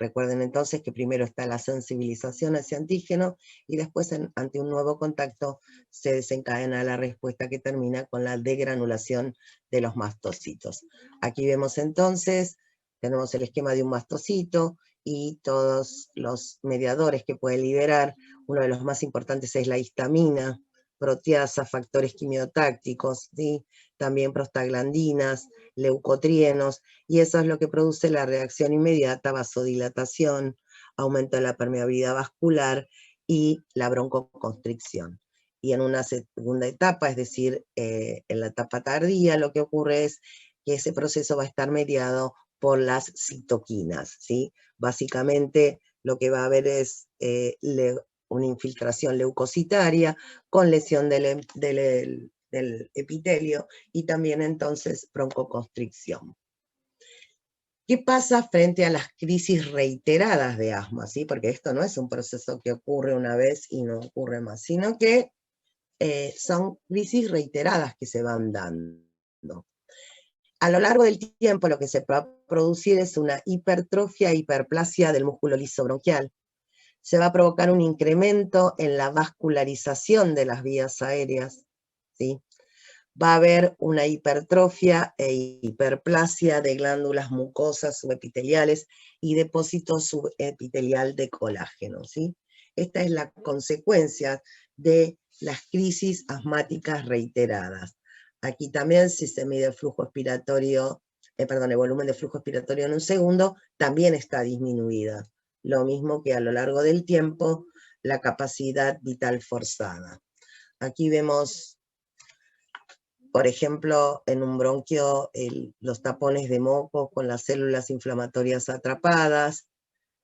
Recuerden entonces que primero está la sensibilización a ese antígeno y después ante un nuevo contacto se desencadena la respuesta que termina con la degranulación de los mastocitos. Aquí vemos entonces, tenemos el esquema de un mastocito y todos los mediadores que puede liberar. Uno de los más importantes es la histamina, proteasa, factores quimiotácticos, ¿sí? También prostaglandinas, leucotrienos, y eso es lo que produce la reacción inmediata, vasodilatación, aumento de la permeabilidad vascular y la broncoconstricción. Y en una segunda etapa, es decir, en la etapa tardía, lo que ocurre es que ese proceso va a estar mediado por las citoquinas, ¿sí? Básicamente lo que va a haber es una infiltración leucocitaria con lesión del del epitelio, y también entonces broncoconstricción. ¿Qué pasa frente a las crisis reiteradas de asma? ¿Sí? Porque esto no es un proceso que ocurre una vez y no ocurre más, sino que son crisis reiteradas que se van dando. A lo largo del tiempo lo que se va a producir es una hipertrofia, hiperplasia del músculo liso bronquial. Se va a provocar un incremento en la vascularización de las vías aéreas, ¿sí? Va a haber una hipertrofia e hiperplasia de glándulas mucosas subepiteliales y depósito subepitelial de colágeno, ¿sí? Esta es la consecuencia de las crisis asmáticas reiteradas. Aquí también, si se mide el flujo expiratorio, el volumen de flujo expiratorio en un segundo, también está disminuida. Lo mismo que a lo largo del tiempo, la capacidad vital forzada. Aquí vemos, por ejemplo, en un bronquio, los tapones de moco con las células inflamatorias atrapadas,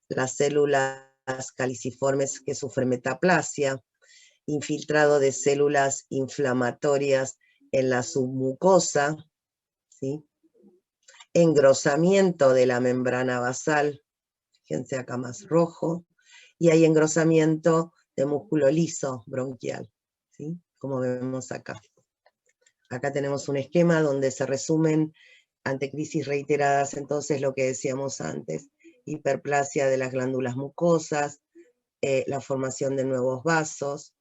las células caliciformes que sufren metaplasia, infiltrado de células inflamatorias en la submucosa, ¿sí? Engrosamiento de la membrana basal, fíjense acá más rojo, y hay engrosamiento de músculo liso bronquial, ¿sí? Como vemos acá. Acá tenemos un esquema donde se resumen ante crisis reiteradas, entonces lo que decíamos antes, hiperplasia de las glándulas mucosas, la formación de nuevos vasos,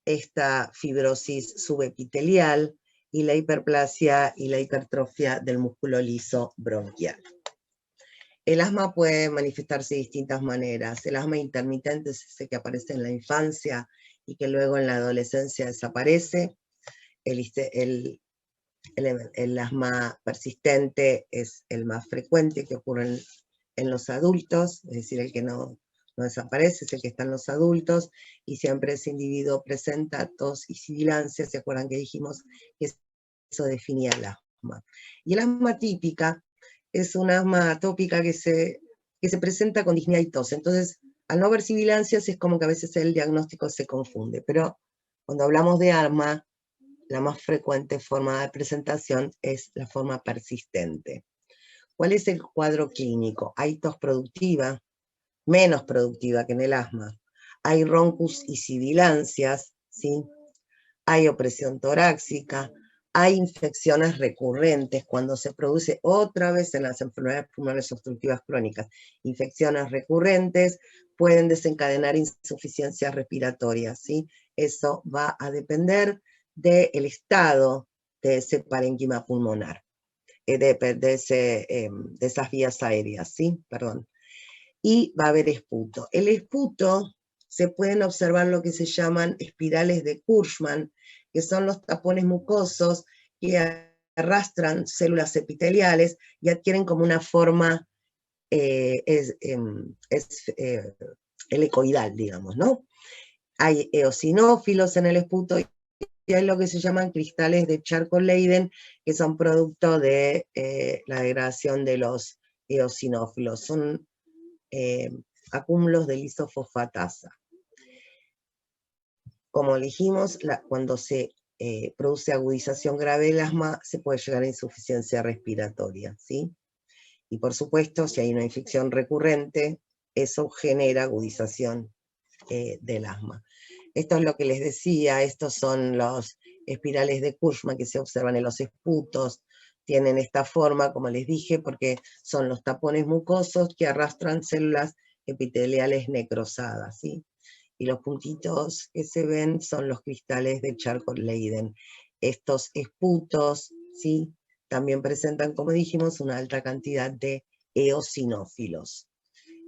esta fibrosis subepitelial y la hiperplasia y la hipertrofia del músculo liso bronquial. El asma puede manifestarse de distintas maneras. El asma intermitente es ese que aparece en la infancia y que luego en la adolescencia desaparece. El asma persistente es el más frecuente, que ocurre en los adultos, es decir, el que no desaparece, es el que está en los adultos, y siempre ese individuo presenta tos y sibilancia. ¿Se acuerdan que dijimos que eso definía el asma? Y el asma típica es un asma atópica que se presenta con disnea y tos. Entonces, al no haber sibilancias, es como que a veces el diagnóstico se confunde, pero cuando hablamos de asma, la más frecuente forma de presentación es la forma persistente. ¿Cuál es el cuadro clínico? Hay tos productiva, menos productiva que en el asma. Hay roncus y sibilancias, ¿sí? Hay opresión torácica, hay infecciones recurrentes cuando se produce otra vez en las enfermedades pulmonares obstructivas crónicas. Infecciones recurrentes pueden desencadenar insuficiencias respiratorias, ¿sí? Eso va a depender del estado de ese parénquima pulmonar, de esas vías aéreas, ¿sí? Perdón. Y va a haber esputo. El esputo se pueden observar lo que se llaman espirales de Kurtzman, que son los tapones mucosos que arrastran células epiteliales y adquieren como una forma helicoidal, digamos, ¿no? Hay eosinófilos en el esputo y hay lo que se llaman cristales de Charcot-Leyden, que son producto de la degradación de los eosinófilos. Son acúmulos de lisofosfatasa. Como dijimos, cuando se produce agudización grave del asma, se puede llegar a insuficiencia respiratoria, ¿sí? Y por supuesto, si hay una infección recurrente, eso genera agudización del asma. Esto es lo que les decía, estos son los espirales de Kurtzman que se observan en los esputos. Tienen esta forma, como les dije, porque son los tapones mucosos que arrastran células epiteliales necrosadas, ¿sí? Y los puntitos que se ven son los cristales de Charcot-Leyden. Estos esputos, ¿sí?, también presentan, como dijimos, una alta cantidad de eosinófilos.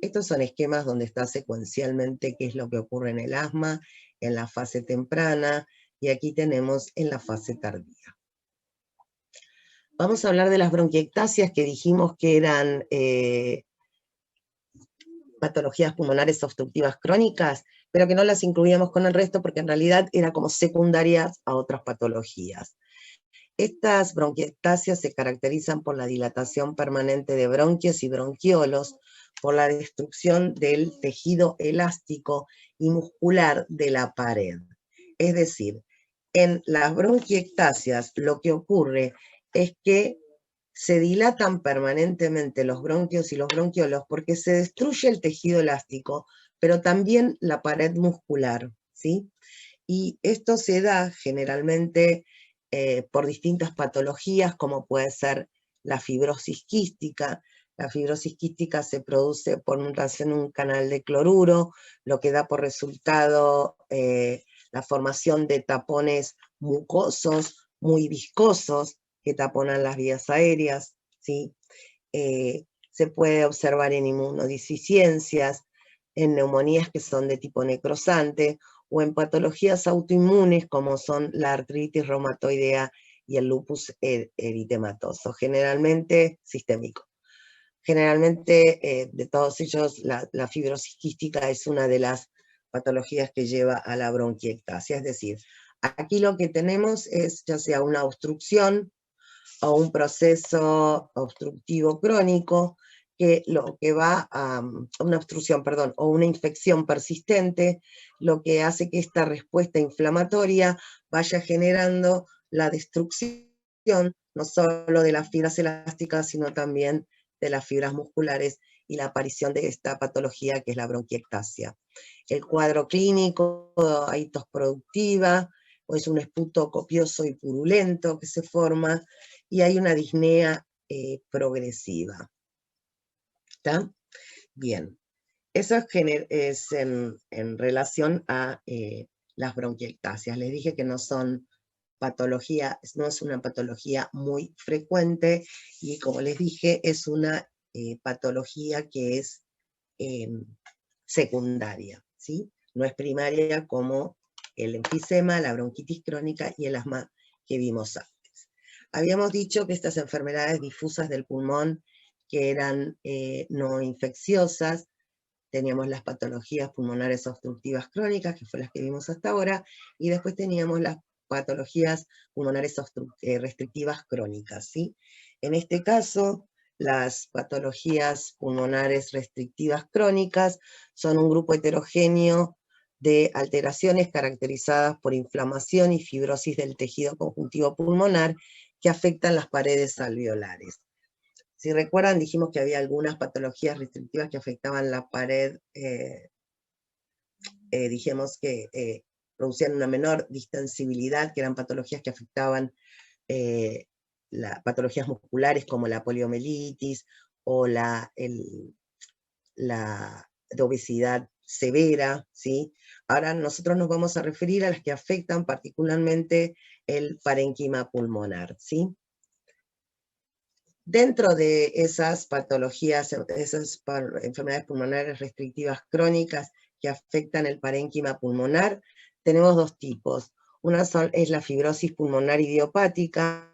Estos son esquemas donde está secuencialmente qué es lo que ocurre en el asma, en la fase temprana, y aquí tenemos en la fase tardía. Vamos a hablar de las bronquiectasias, que dijimos que eran patologías pulmonares obstructivas crónicas, pero que no las incluíamos con el resto porque en realidad eran como secundarias a otras patologías. Estas bronquiectasias se caracterizan por la dilatación permanente de bronquios y bronquiolos, por la destrucción del tejido elástico y muscular de la pared. Es decir, En las bronquiectasias lo que ocurre es que se dilatan permanentemente los bronquios y los bronquiolos porque se destruye el tejido elástico, pero también la pared muscular, ¿sí? Y esto se da generalmente por distintas patologías, como puede ser la fibrosis quística. La fibrosis quística se produce por mutación en un canal de cloruro, lo que da por resultado la formación de tapones mucosos muy viscosos que taponan las vías aéreas, ¿sí? Se puede observar en inmunodeficiencias, en neumonías que son de tipo necrosante, o en patologías autoinmunes como son la artritis reumatoidea y el lupus eritematoso, generalmente sistémico. Generalmente, de todos ellos, la fibrosis quística es una de las patologías que lleva a la bronquiectasia. Es decir, aquí lo que tenemos es ya sea una obstrucción o un proceso obstructivo crónico, que lo que va a una obstrucción, perdón, o una infección persistente, lo que hace que esta respuesta inflamatoria vaya generando la destrucción no solo de las fibras elásticas, sino también de las fibras musculares y la aparición de esta patología que es la bronquiectasia. El cuadro clínico, hay tos productiva, o es un esputo copioso y purulento que se forma, y hay una disnea progresiva. ¿Está? Bien. Eso es en relación a las bronquiectasias. Les dije que no son patología, no es una patología muy frecuente, y como les dije, es una patología que es secundaria, ¿sí? No es primaria como el enfisema, la bronquitis crónica y el asma que vimos antes. Habíamos dicho que estas enfermedades difusas del pulmón, que eran no infecciosas, teníamos las patologías pulmonares obstructivas crónicas, que fue las que vimos hasta ahora, y después teníamos las patologías pulmonares restrictivas crónicas, ¿sí? En este caso, las patologías pulmonares restrictivas crónicas son un grupo heterogéneo de alteraciones caracterizadas por inflamación y fibrosis del tejido conjuntivo pulmonar que afectan las paredes alveolares. Si recuerdan, dijimos que había algunas patologías restrictivas que afectaban la pared, dijimos que producían una menor distensibilidad, que eran patologías que afectaban las patologías musculares como la poliomielitis o la de obesidad severa, ¿sí? Ahora nosotros nos vamos a referir a las que afectan particularmente el parénquima pulmonar, ¿sí? Dentro de esas patologías, esas enfermedades pulmonares restrictivas crónicas que afectan el parénquima pulmonar, tenemos dos tipos. Una es la fibrosis pulmonar idiopática,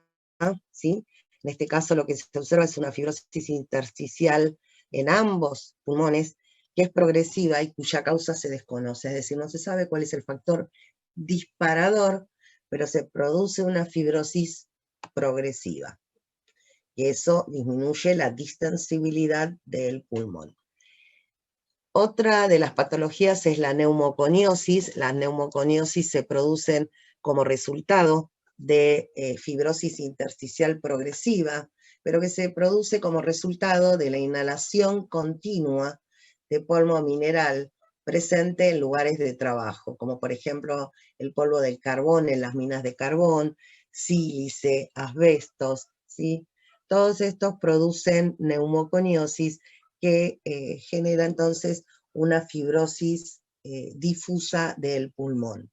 ¿sí? En este caso lo que se observa es una fibrosis intersticial en ambos pulmones, que es progresiva y cuya causa se desconoce, es decir, no se sabe cuál es el factor disparador, pero se produce una fibrosis progresiva. Y eso disminuye la distensibilidad del pulmón. Otra de las patologías es la neumoconiosis. Las neumoconiosis se producen como resultado de fibrosis intersticial progresiva, pero que se produce como resultado de la inhalación continua de polvo mineral presente en lugares de trabajo, como por ejemplo el polvo del carbón en las minas de carbón, sílice, asbestos, ¿sí? Todos estos producen neumoconiosis que genera entonces una fibrosis difusa del pulmón.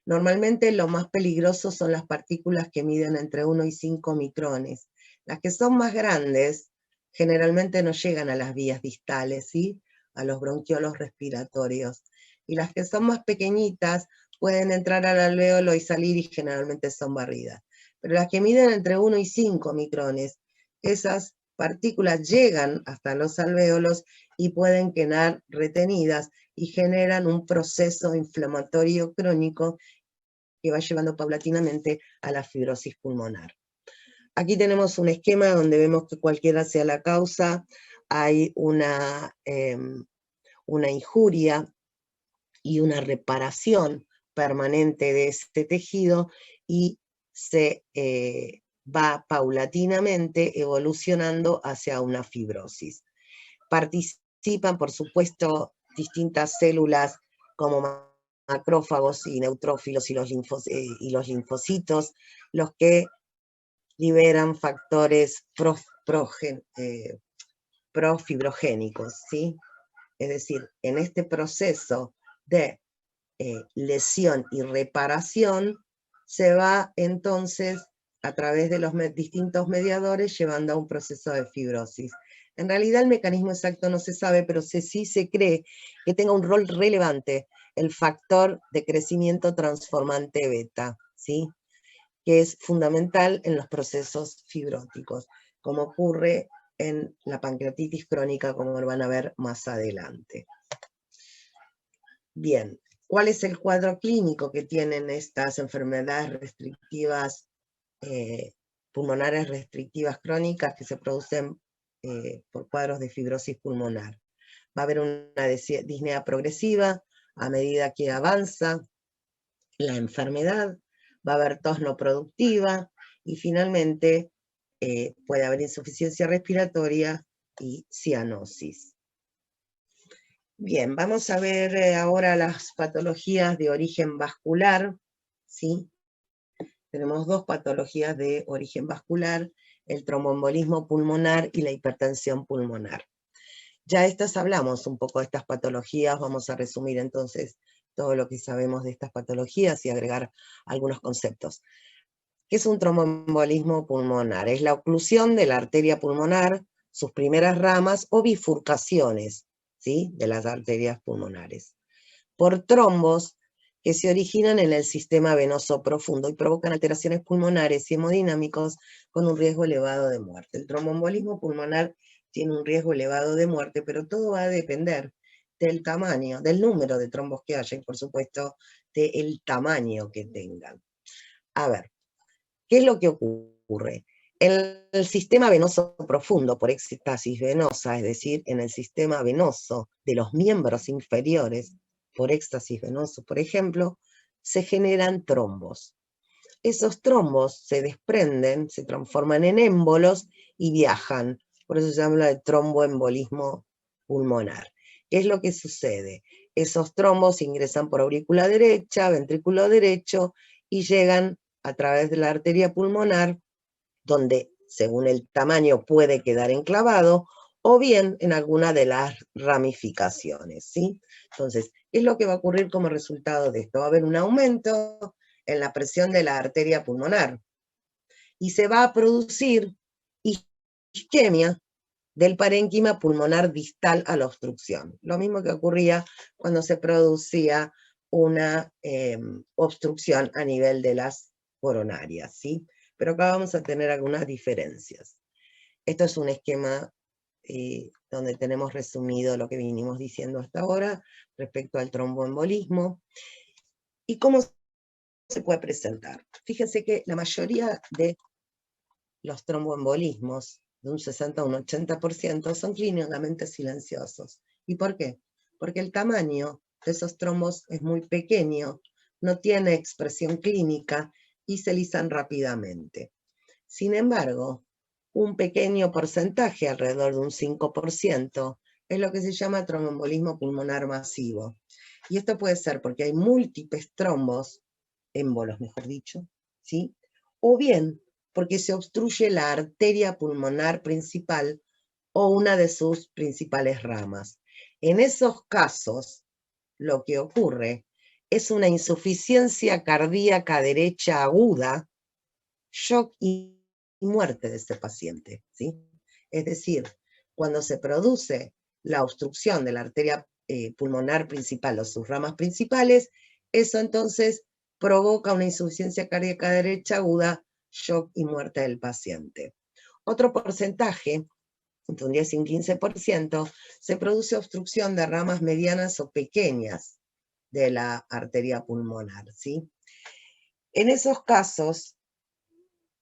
Normalmente lo más peligroso son las partículas que miden entre 1 y 5 micrones. Las que son más grandes generalmente no llegan a las vías distales, ¿sí? A los bronquiolos respiratorios. Y las que son más pequeñitas pueden entrar al alvéolo y salir y generalmente son barridas. Pero las que miden entre 1 y 5 micrones, esas partículas llegan hasta los alvéolos y pueden quedar retenidas y generan un proceso inflamatorio crónico que va llevando paulatinamente a la fibrosis pulmonar. Aquí tenemos un esquema donde vemos que cualquiera sea la causa, hay una injuria y una reparación permanente de este tejido y se va paulatinamente evolucionando hacia una fibrosis. Participan, por supuesto, distintas células como macrófagos y neutrófilos y los linfocitos, los que liberan factores profibrogénicos, ¿sí? Es decir, en este proceso de lesión y reparación, se va entonces a través de los distintos mediadores llevando a un proceso de fibrosis. En realidad el mecanismo exacto no se sabe, pero sí se cree que tenga un rol relevante el factor de crecimiento transformante beta, ¿sí? Que es fundamental en los procesos fibróticos, como ocurre en la pancreatitis crónica, como lo van a ver más adelante. Bien, ¿cuál es el cuadro clínico que tienen estas enfermedades restrictivas, pulmonares restrictivas crónicas que se producen por cuadros de fibrosis pulmonar? Va a haber una disnea progresiva a medida que avanza la enfermedad, va a haber tos no productiva y finalmente puede haber insuficiencia respiratoria y cianosis. Bien, vamos a ver ahora las patologías de origen vascular, ¿sí? Tenemos dos patologías de origen vascular, el tromboembolismo pulmonar y la hipertensión pulmonar. Ya hablamos un poco de estas patologías, vamos a resumir entonces todo lo que sabemos de estas patologías y agregar algunos conceptos. ¿Qué es un tromboembolismo pulmonar? Es la oclusión de la arteria pulmonar, sus primeras ramas o bifurcaciones, ¿sí?, de las arterias pulmonares, por trombos que se originan en el sistema venoso profundo y provocan alteraciones pulmonares y hemodinámicos con un riesgo elevado de muerte. El tromboembolismo pulmonar tiene un riesgo elevado de muerte, pero todo va a depender del tamaño, del número de trombos que haya y, por supuesto, del tamaño que tengan. A ver, ¿qué es lo que ocurre? En el sistema venoso profundo, por éxtasis venosa, es decir, en el sistema venoso de los miembros inferiores, por éxtasis venoso, por ejemplo, se generan trombos. Esos trombos se desprenden, se transforman en émbolos y viajan. Por eso se habla de tromboembolismo pulmonar. ¿Qué es lo que sucede? Esos trombos ingresan por aurícula derecha, ventrículo derecho, y llegan a través de la arteria pulmonar, donde según el tamaño puede quedar enclavado, o bien en alguna de las ramificaciones, ¿sí? Entonces, ¿qué es lo que va a ocurrir como resultado de esto? Va a haber un aumento en la presión de la arteria pulmonar, y se va a producir isquemia del parénquima pulmonar distal a la obstrucción. Lo mismo que ocurría cuando se producía una obstrucción a nivel de las coronarias, ¿sí? Pero acá vamos a tener algunas diferencias. Esto es un esquema donde tenemos resumido lo que vinimos diciendo hasta ahora respecto al tromboembolismo. ¿Y cómo se puede presentar? Fíjense que la mayoría de los tromboembolismos, de un 60 a un 80%, son clínicamente silenciosos. ¿Y por qué? Porque el tamaño de esos trombos es muy pequeño, no tiene expresión clínica y se lisan rápidamente. Sin embargo, un pequeño porcentaje, alrededor de un 5%, es lo que se llama tromboembolismo pulmonar masivo. Y esto puede ser porque hay múltiples trombos, émbolos mejor dicho, ¿sí? O bien porque se obstruye la arteria pulmonar principal o una de sus principales ramas. En esos casos, lo que ocurre es una insuficiencia cardíaca derecha aguda, shock y muerte de ese paciente, ¿sí? Es decir, cuando se produce la obstrucción de la arteria pulmonar principal o sus ramas principales, eso entonces provoca una insuficiencia cardíaca derecha aguda, shock y muerte del paciente. Otro porcentaje, entre un 10 y un 15%, se produce obstrucción de ramas medianas o pequeñas de la arteria pulmonar, ¿sí? En esos casos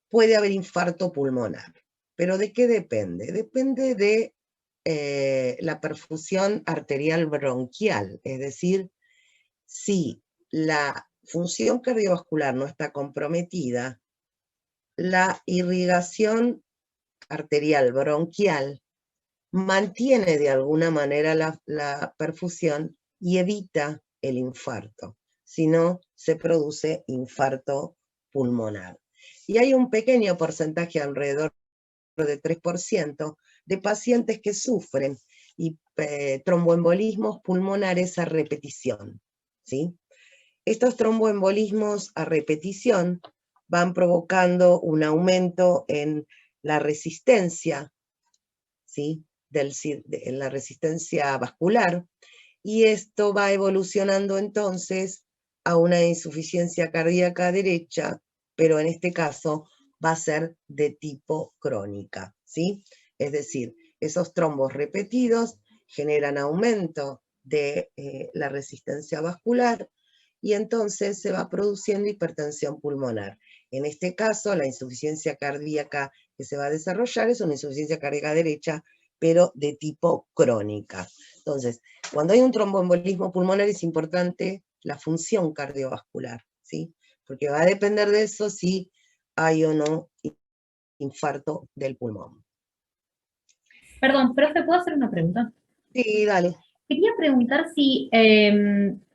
puede haber infarto pulmonar. ¿Pero de qué depende? Depende de la perfusión arterial bronquial, es decir, si la función cardiovascular no está comprometida, la irrigación arterial bronquial mantiene de alguna manera la perfusión y evita el infarto. Si no, se produce infarto pulmonar. Y hay un pequeño porcentaje, alrededor de 3%, de pacientes que sufren tromboembolismos pulmonares a repetición, ¿sí? Estos tromboembolismos a repetición van provocando un aumento en la resistencia, ¿sí? En la resistencia vascular, y esto va evolucionando entonces a una insuficiencia cardíaca derecha, pero en este caso va a ser de tipo crónica, ¿sí? Es decir, esos trombos repetidos generan aumento de la resistencia vascular, y entonces se va produciendo hipertensión pulmonar. En este caso, la insuficiencia cardíaca que se va a desarrollar es una insuficiencia cardíaca derecha, pero de tipo crónica. Entonces, cuando hay un tromboembolismo pulmonar es importante la función cardiovascular, ¿sí? Porque va a depender de eso si hay o no infarto del pulmón. Perdón, profe, ¿puedo hacer una pregunta? Sí, dale. Quería preguntar si,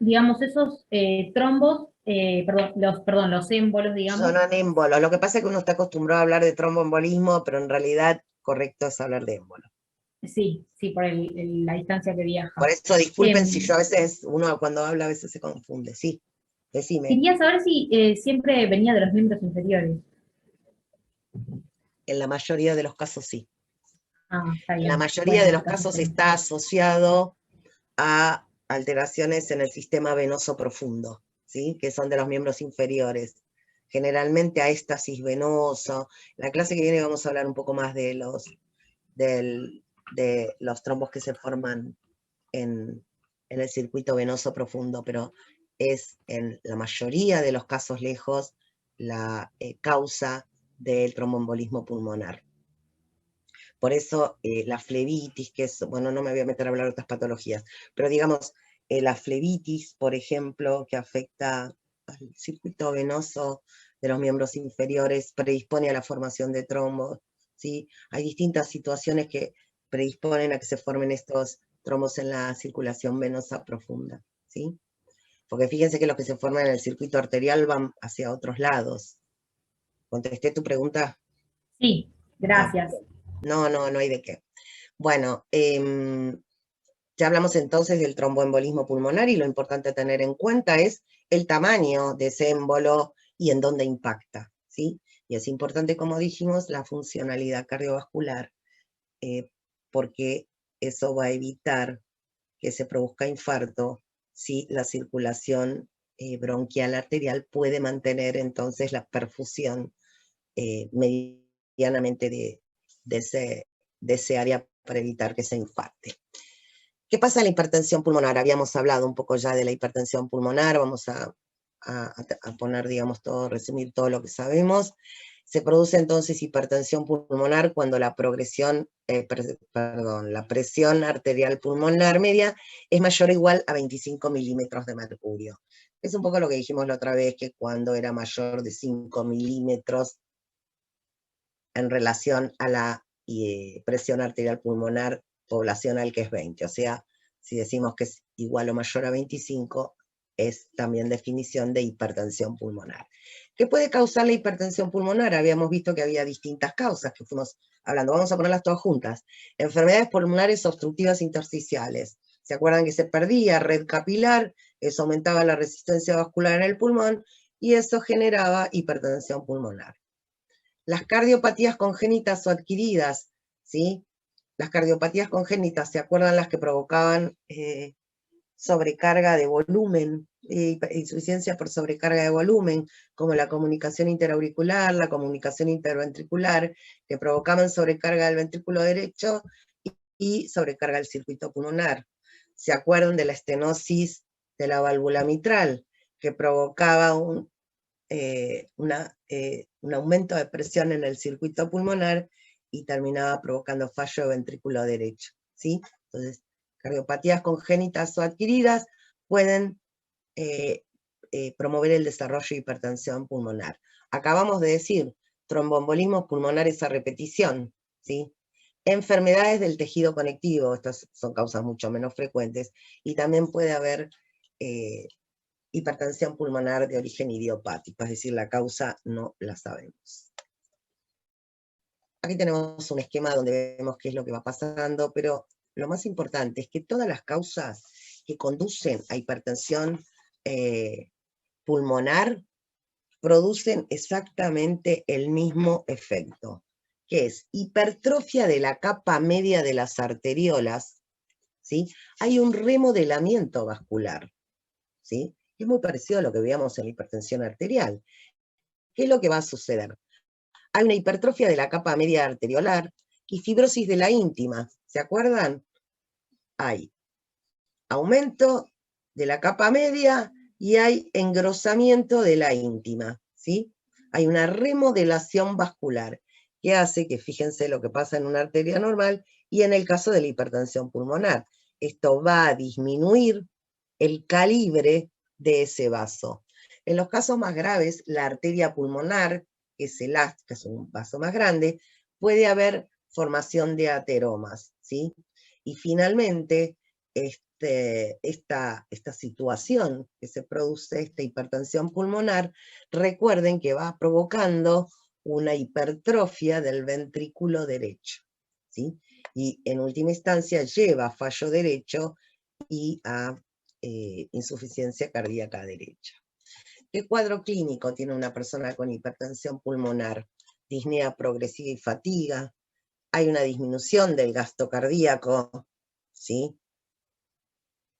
digamos, esos trombos, los émbolos, digamos. Son émbolos. Lo que pasa es que uno está acostumbrado a hablar de tromboembolismo, pero en realidad correcto es hablar de émbolo. Sí, por la distancia que viaja. Por eso disculpen si yo a veces, uno cuando habla a veces se confunde. Sí, decime. Quería saber si siempre venía de los miembros inferiores. En la mayoría de los casos sí. Ah, está bien. En la mayoría de los casos está asociado a alteraciones en el sistema venoso profundo, ¿sí? Que son de los miembros inferiores. Generalmente a éstasis venoso. En la clase que viene vamos a hablar un poco más de los trombos que se forman en el circuito venoso profundo, pero es en la mayoría de los casos lejos la causa del tromboembolismo pulmonar. Por eso la flebitis, que es, bueno, no me voy a meter a hablar de otras patologías, pero digamos, la flebitis, por ejemplo, que afecta al circuito venoso de los miembros inferiores, predispone a la formación de trombos, ¿sí? Hay distintas situaciones que predisponen a que se formen estos trombos en la circulación venosa profunda, ¿sí? Porque fíjense que los que se forman en el circuito arterial van hacia otros lados. ¿Contesté tu pregunta? Sí, gracias. No hay de qué. Bueno, ya hablamos entonces del tromboembolismo pulmonar, y lo importante a tener en cuenta es el tamaño de ese émbolo y en dónde impacta, ¿sí? Y es importante, como dijimos, la funcionalidad cardiovascular, porque eso va a evitar que se produzca infarto si la circulación bronquial arterial puede mantener entonces la perfusión medianamente de ese área para evitar que se infarte. ¿Qué pasa en la hipertensión pulmonar? Habíamos hablado un poco ya de la hipertensión pulmonar, vamos a poner, digamos, resumir todo lo que sabemos. Se produce entonces hipertensión pulmonar cuando la presión arterial pulmonar media es mayor o igual a 25 milímetros de mercurio. Es un poco lo que dijimos la otra vez, que cuando era mayor de 5 milímetros en relación a la presión arterial pulmonar poblacional, que es 20. O sea, si decimos que es igual o mayor a 25, es también definición de hipertensión pulmonar. ¿Qué puede causar la hipertensión pulmonar? Habíamos visto que había distintas causas que fuimos hablando. Vamos a ponerlas todas juntas. Enfermedades pulmonares obstructivas intersticiales. ¿Se acuerdan que se perdía red capilar? Eso aumentaba la resistencia vascular en el pulmón y eso generaba hipertensión pulmonar. Las cardiopatías congénitas o adquiridas, ¿sí? Las cardiopatías congénitas, ¿se acuerdan las que provocaban sobrecarga de volumen, insuficiencia por sobrecarga de volumen, como la comunicación interauricular, la comunicación interventricular, que provocaban sobrecarga del ventrículo derecho y sobrecarga del circuito pulmonar? ¿Se acuerdan de la estenosis de la válvula mitral, que provocaba un aumento de presión en el circuito pulmonar y terminaba provocando fallo de ventrículo derecho, ¿sí? Entonces, cardiopatías congénitas o adquiridas pueden promover el desarrollo de hipertensión pulmonar. Acabamos de decir, tromboembolismos pulmonares a repetición, ¿sí? Enfermedades del tejido conectivo, estas son causas mucho menos frecuentes, y también puede haber hipertensión pulmonar de origen idiopático, es decir, la causa no la sabemos. Aquí tenemos un esquema donde vemos qué es lo que va pasando, pero lo más importante es que todas las causas que conducen a hipertensión pulmonar producen exactamente el mismo efecto, que es hipertrofia de la capa media de las arteriolas, ¿sí? Hay un remodelamiento vascular, ¿sí? Es muy parecido a lo que veíamos en la hipertensión arterial. ¿Qué es lo que va a suceder? Hay una hipertrofia de la capa media arteriolar y fibrosis de la íntima, ¿se acuerdan? Hay aumento de la capa media y hay engrosamiento de la íntima, ¿sí? Hay una remodelación vascular que hace que, fíjense lo que pasa en una arteria normal y en el caso de la hipertensión pulmonar. Esto va a disminuir el calibre de ese vaso. En los casos más graves, la arteria pulmonar, que es un vaso más grande, puede haber formación de ateromas, ¿sí? Y finalmente, esta situación que se produce, esta hipertensión pulmonar, recuerden que va provocando una hipertrofia del ventrículo derecho, ¿sí? Y en última instancia lleva a fallo derecho y a insuficiencia cardíaca derecha. ¿Qué cuadro clínico tiene una persona con hipertensión pulmonar? Disnea progresiva y fatiga. Hay una disminución del gasto cardíaco, ¿sí?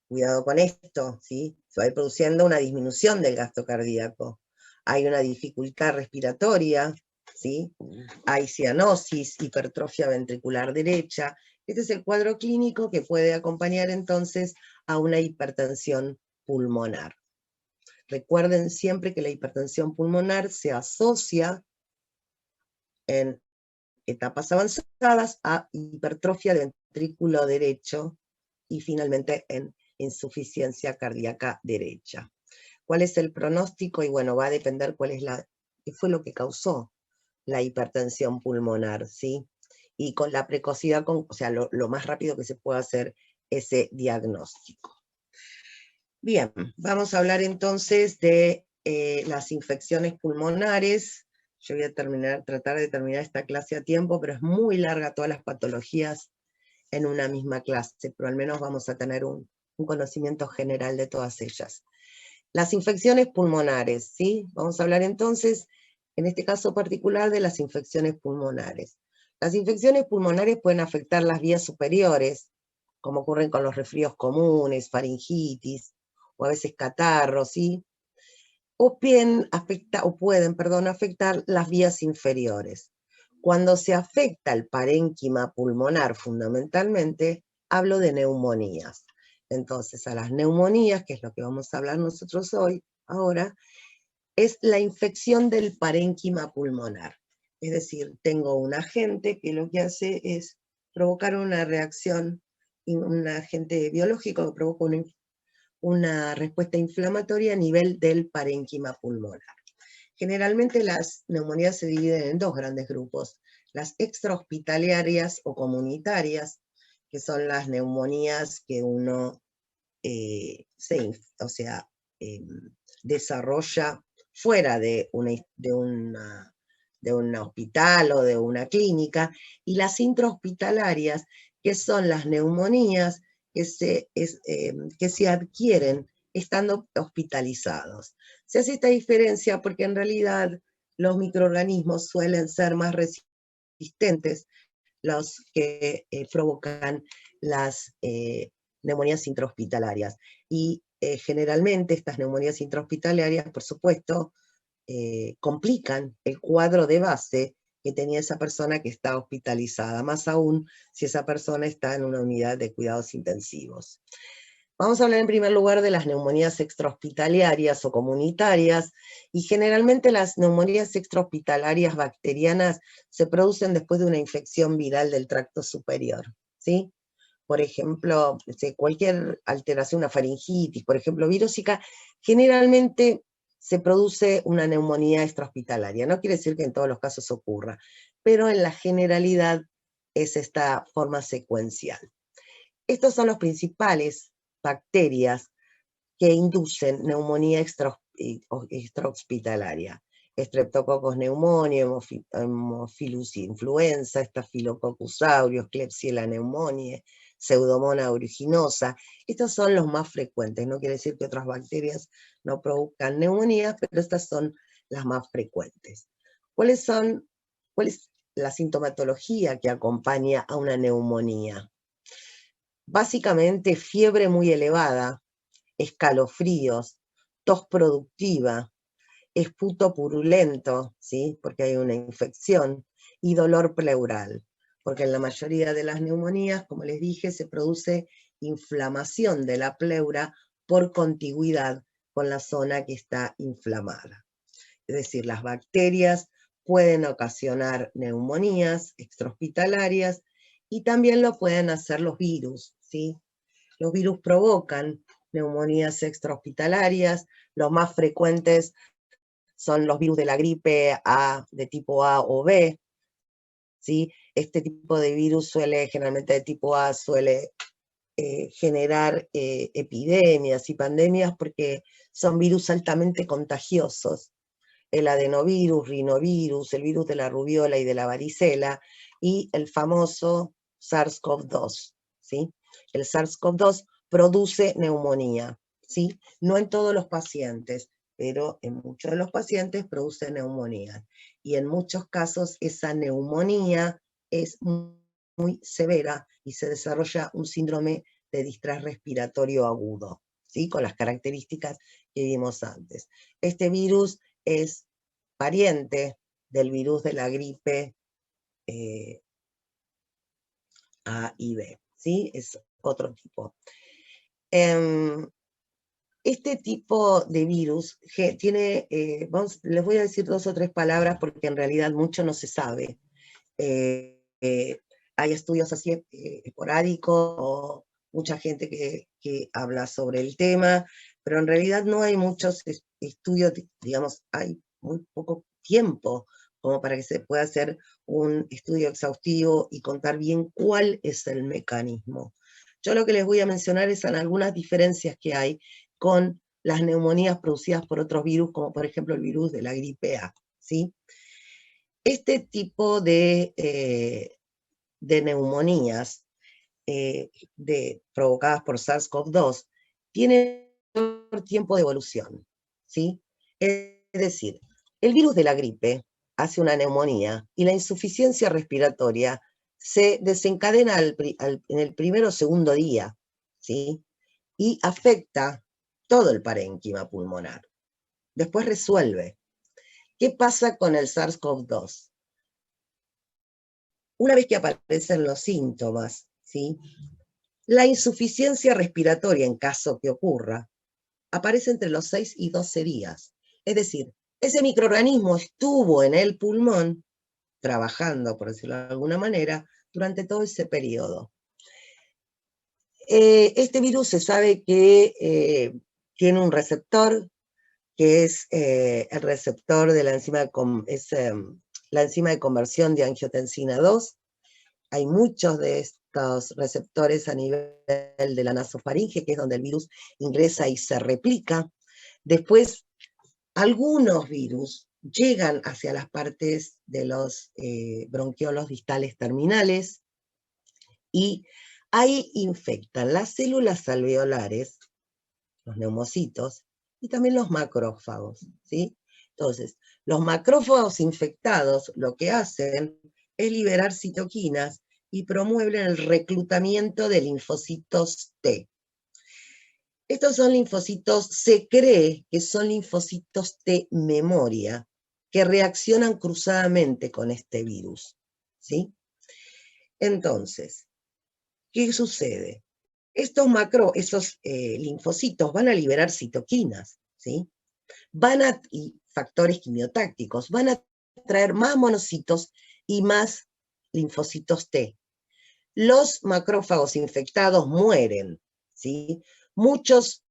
Cuidado con esto, ¿sí? Se va a ir produciendo una disminución del gasto cardíaco. Hay una dificultad respiratoria, ¿sí? Hay cianosis, hipertrofia ventricular derecha. Este es el cuadro clínico que puede acompañar entonces a una hipertensión pulmonar. Recuerden siempre que la hipertensión pulmonar se asocia en etapas avanzadas a hipertrofia del ventrículo derecho y finalmente en insuficiencia cardíaca derecha. ¿Cuál es el pronóstico? Y bueno, va a depender qué fue lo que causó la hipertensión pulmonar, ¿sí? Y con la precocidad, o sea, lo más rápido que se pueda hacer ese diagnóstico. Bien, vamos a hablar entonces de las infecciones pulmonares. Yo voy a tratar de terminar esta clase a tiempo, pero es muy larga todas las patologías en una misma clase, pero al menos vamos a tener un conocimiento general de todas ellas. Las infecciones pulmonares, ¿sí? Vamos a hablar entonces, en este caso particular, de las infecciones pulmonares. Las infecciones pulmonares pueden afectar las vías superiores, como ocurren con los resfríos comunes, faringitis, o a veces catarros, ¿sí? O pueden afectar las vías inferiores. Cuando se afecta el parénquima pulmonar fundamentalmente, hablo de neumonías. Entonces, a las neumonías, que es lo que vamos a hablar nosotros ahora, es la infección del parénquima pulmonar. Es decir, tengo un agente que lo que hace es provocar una reacción, un agente biológico que provoca una respuesta inflamatoria a nivel del parénquima pulmonar. Generalmente las neumonías se dividen en dos grandes grupos, las extrahospitalarias o comunitarias, que son las neumonías que uno desarrolla fuera de un hospital o de una clínica, y las intrahospitalarias, que son las neumonías que se adquieren estando hospitalizados. Se hace esta diferencia porque en realidad los microorganismos suelen ser más resistentes los que provocan las neumonías intrahospitalarias. Y generalmente estas neumonías intrahospitalarias, por supuesto, complican el cuadro de base que tenía esa persona que está hospitalizada, más aún si esa persona está en una unidad de cuidados intensivos. Vamos a hablar en primer lugar de las neumonías extrahospitalarias o comunitarias, y generalmente las neumonías extrahospitalarias bacterianas se producen después de una infección viral del tracto superior, ¿sí? por ejemplo, cualquier alteración, una faringitis, por ejemplo, virósica, generalmente se produce una neumonía extrahospitalaria. No quiere decir que en todos los casos ocurra, pero en la generalidad es esta forma secuencial. Estos son los principales bacterias que inducen neumonía extrahospitalaria. Streptococcus pneumoniae, Haemophilus influenza, Staphylococcus aureus, Klebsiella pneumoniae, Pseudomonas aeruginosa. Estos son los más frecuentes. No quiere decir que otras bacterias no produzcan neumonías, pero estas son las más frecuentes. ¿Cuál es la sintomatología que acompaña a una neumonía? Básicamente fiebre muy elevada, escalofríos, tos productiva, esputo purulento, ¿sí? Porque hay una infección, y dolor pleural, porque en la mayoría de las neumonías, como les dije, se produce inflamación de la pleura por contigüidad con la zona que está inflamada. Es decir, las bacterias pueden ocasionar neumonías extrahospitalarias y también lo pueden hacer los virus, ¿sí? Los virus provocan neumonías extrahospitalarias. Los más frecuentes son los virus de la gripe A, de tipo A o B, ¿sí? Este tipo de virus generalmente de tipo A, suele generar epidemias y pandemias porque son virus altamente contagiosos. El adenovirus, rinovirus, el virus de la rubiola y de la varicela, y el famoso SARS-CoV-2, ¿sí? El SARS-CoV-2 produce neumonía, ¿sí? No en todos los pacientes, pero en muchos de los pacientes produce neumonía. Y en muchos casos esa neumonía es muy severa y se desarrolla un síndrome de distrés respiratorio agudo, ¿sí? Con las características que vimos antes. Este virus es pariente del virus de la gripe A y B, ¿sí? Es otro tipo. Este tipo de virus tiene, les voy a decir 2 o 3 palabras porque en realidad mucho no se sabe. Hay estudios así esporádicos, o mucha gente que habla sobre el tema, pero en realidad no hay muchos estudios, digamos, hay muy poco tiempo como para que se pueda hacer un estudio exhaustivo y contar bien cuál es el mecanismo. Yo lo que les voy a mencionar son algunas diferencias que hay con las neumonías producidas por otros virus, como por ejemplo el virus de la gripe A, ¿sí? Este tipo de neumonías provocadas por SARS-CoV-2 tienen tiempo de evolución, ¿sí? Es decir, el virus de la gripe hace una neumonía y la insuficiencia respiratoria se desencadena en el primer o segundo día, ¿sí? Y afecta todo el parénquima pulmonar. Después resuelve. ¿Qué pasa con el SARS-CoV-2? Una vez que aparecen los síntomas, ¿sí? La insuficiencia respiratoria, en caso que ocurra, aparece entre los 6 y 12 días. Es decir, ese microorganismo estuvo en el pulmón, trabajando, por decirlo de alguna manera, durante todo ese periodo. Este virus se sabe que tiene un receptor, que es el receptor de la enzima de conversión de angiotensina 2. Hay muchos de estos receptores a nivel de la nasofaringe, que es donde el virus ingresa y se replica. Después, algunos virus llegan hacia las partes de los bronquiolos distales terminales y ahí infectan las células alveolares, los neumocitos, y también los macrófagos, ¿sí? Entonces, los macrófagos infectados lo que hacen es liberar citoquinas y promueven el reclutamiento de linfocitos T. Estos son linfocitos, se cree que son linfocitos T memoria, que reaccionan cruzadamente con este virus, ¿sí? Entonces, ¿qué sucede? Esos linfocitos van a liberar citoquinas, ¿sí? Y factores quimiotácticos, van a traer más monocitos y más linfocitos T. los macrófagos infectados mueren, ¿sí? Muchos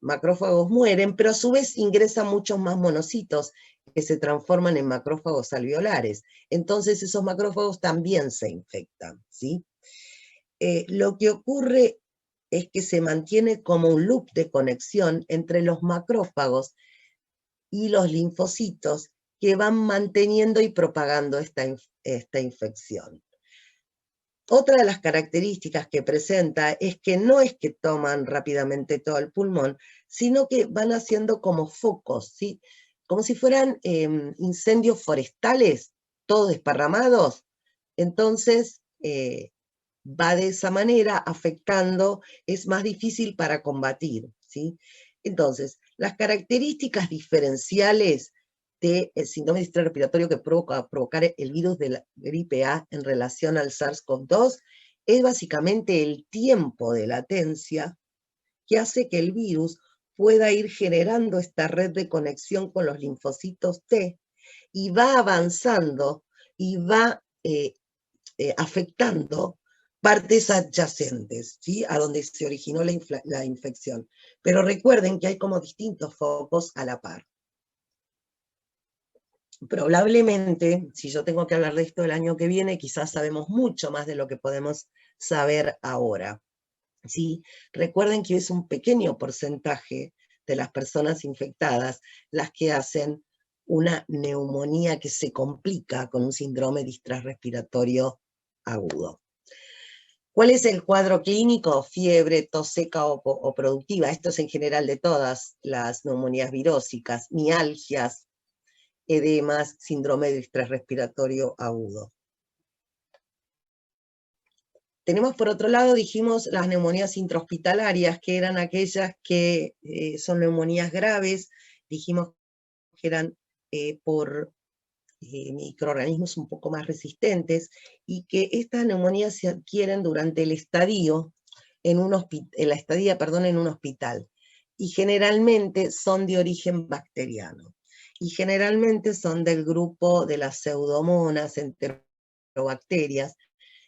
macrófagos mueren, pero a su vez ingresan muchos más monocitos que se transforman en macrófagos alveolares. Entonces esos macrófagos también se infectan, ¿sí? Lo que ocurre es que se mantiene como un loop de conexión entre los macrófagos y los linfocitos que van manteniendo y propagando esta infección. Otra de las características que presenta es que no es que toman rápidamente todo el pulmón, sino que van haciendo como focos, ¿sí? Como si fueran incendios forestales, todos desparramados. Entonces, va de esa manera afectando, es más difícil para combatir, ¿sí? Entonces, las características diferenciales del síndrome de distrés respiratorio que provocar el virus de la gripe A en relación al SARS-CoV-2 es básicamente el tiempo de latencia que hace que el virus pueda ir generando esta red de conexión con los linfocitos T y va avanzando y va afectando partes adyacentes, ¿sí? A donde se originó la infección. Pero recuerden que hay como distintos focos a la par. Probablemente, si yo tengo que hablar de esto el año que viene, quizás sabemos mucho más de lo que podemos saber ahora, ¿sí? Recuerden que es un pequeño porcentaje de las personas infectadas las que hacen una neumonía que se complica con un síndrome de distrés respiratorio agudo. ¿Cuál es el cuadro clínico? Fiebre, tos seca o productiva. Esto es en general de todas las neumonías virósicas, mialgias, edemas, síndrome de distrés respiratorio agudo. Tenemos por otro lado, dijimos, las neumonías intrahospitalarias, que eran aquellas que son neumonías graves, dijimos que eran por microorganismos un poco más resistentes, y que estas neumonías se adquieren durante el estadio, en un hospital, y generalmente son de origen bacteriano, y generalmente son del grupo de las pseudomonas, enterobacterias,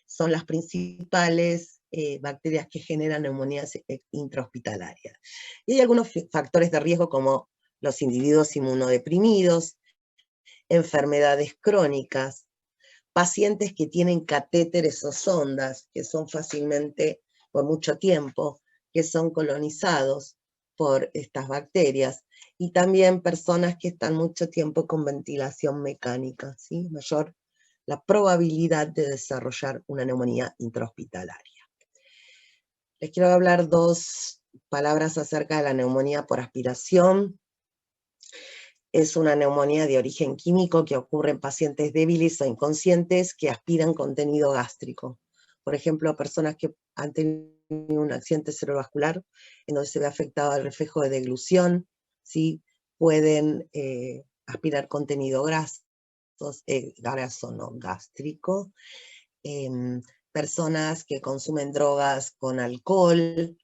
son las principales bacterias que generan neumonías intrahospitalarias. Y hay algunos factores de riesgo como los individuos inmunodeprimidos, enfermedades crónicas, pacientes que tienen catéteres o sondas, que son fácilmente, por mucho tiempo, que son colonizados por estas bacterias, y también personas que están mucho tiempo con ventilación mecánica, ¿sí? Mayor la probabilidad de desarrollar una neumonía intrahospitalaria. Les quiero hablar dos palabras acerca de la neumonía por aspiración. Es una neumonía de origen químico que ocurre en pacientes débiles o inconscientes que aspiran contenido gástrico. Por ejemplo, personas que han tenido un accidente cerebrovascular en donde se ve afectado el reflejo de deglución, ¿sí? Pueden aspirar contenido graso no gástrico. Personas que consumen drogas con alcohol,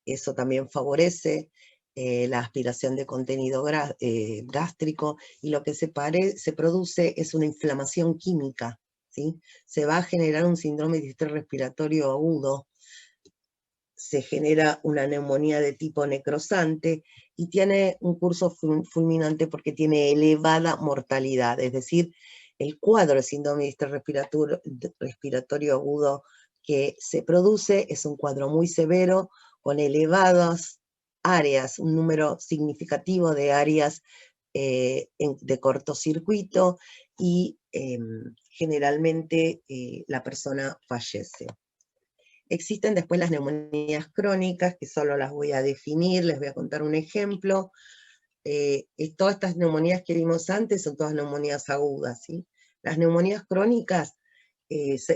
eso también favorece la aspiración de contenido gástrico, y lo que se produce es una inflamación química, ¿sí? Se va a generar un síndrome de distrés respiratorio agudo, se genera una neumonía de tipo necrosante, y tiene un curso fulminante porque tiene elevada mortalidad, es decir, el cuadro de síndrome de distrés respiratorio agudo que se produce es un cuadro muy severo, con elevadas áreas, un número significativo de áreas de cortocircuito, y generalmente la persona fallece. Existen después las neumonías crónicas, que solo las voy a definir, les voy a contar un ejemplo. Todas estas neumonías que vimos antes son todas neumonías agudas, ¿sí? Las neumonías crónicas,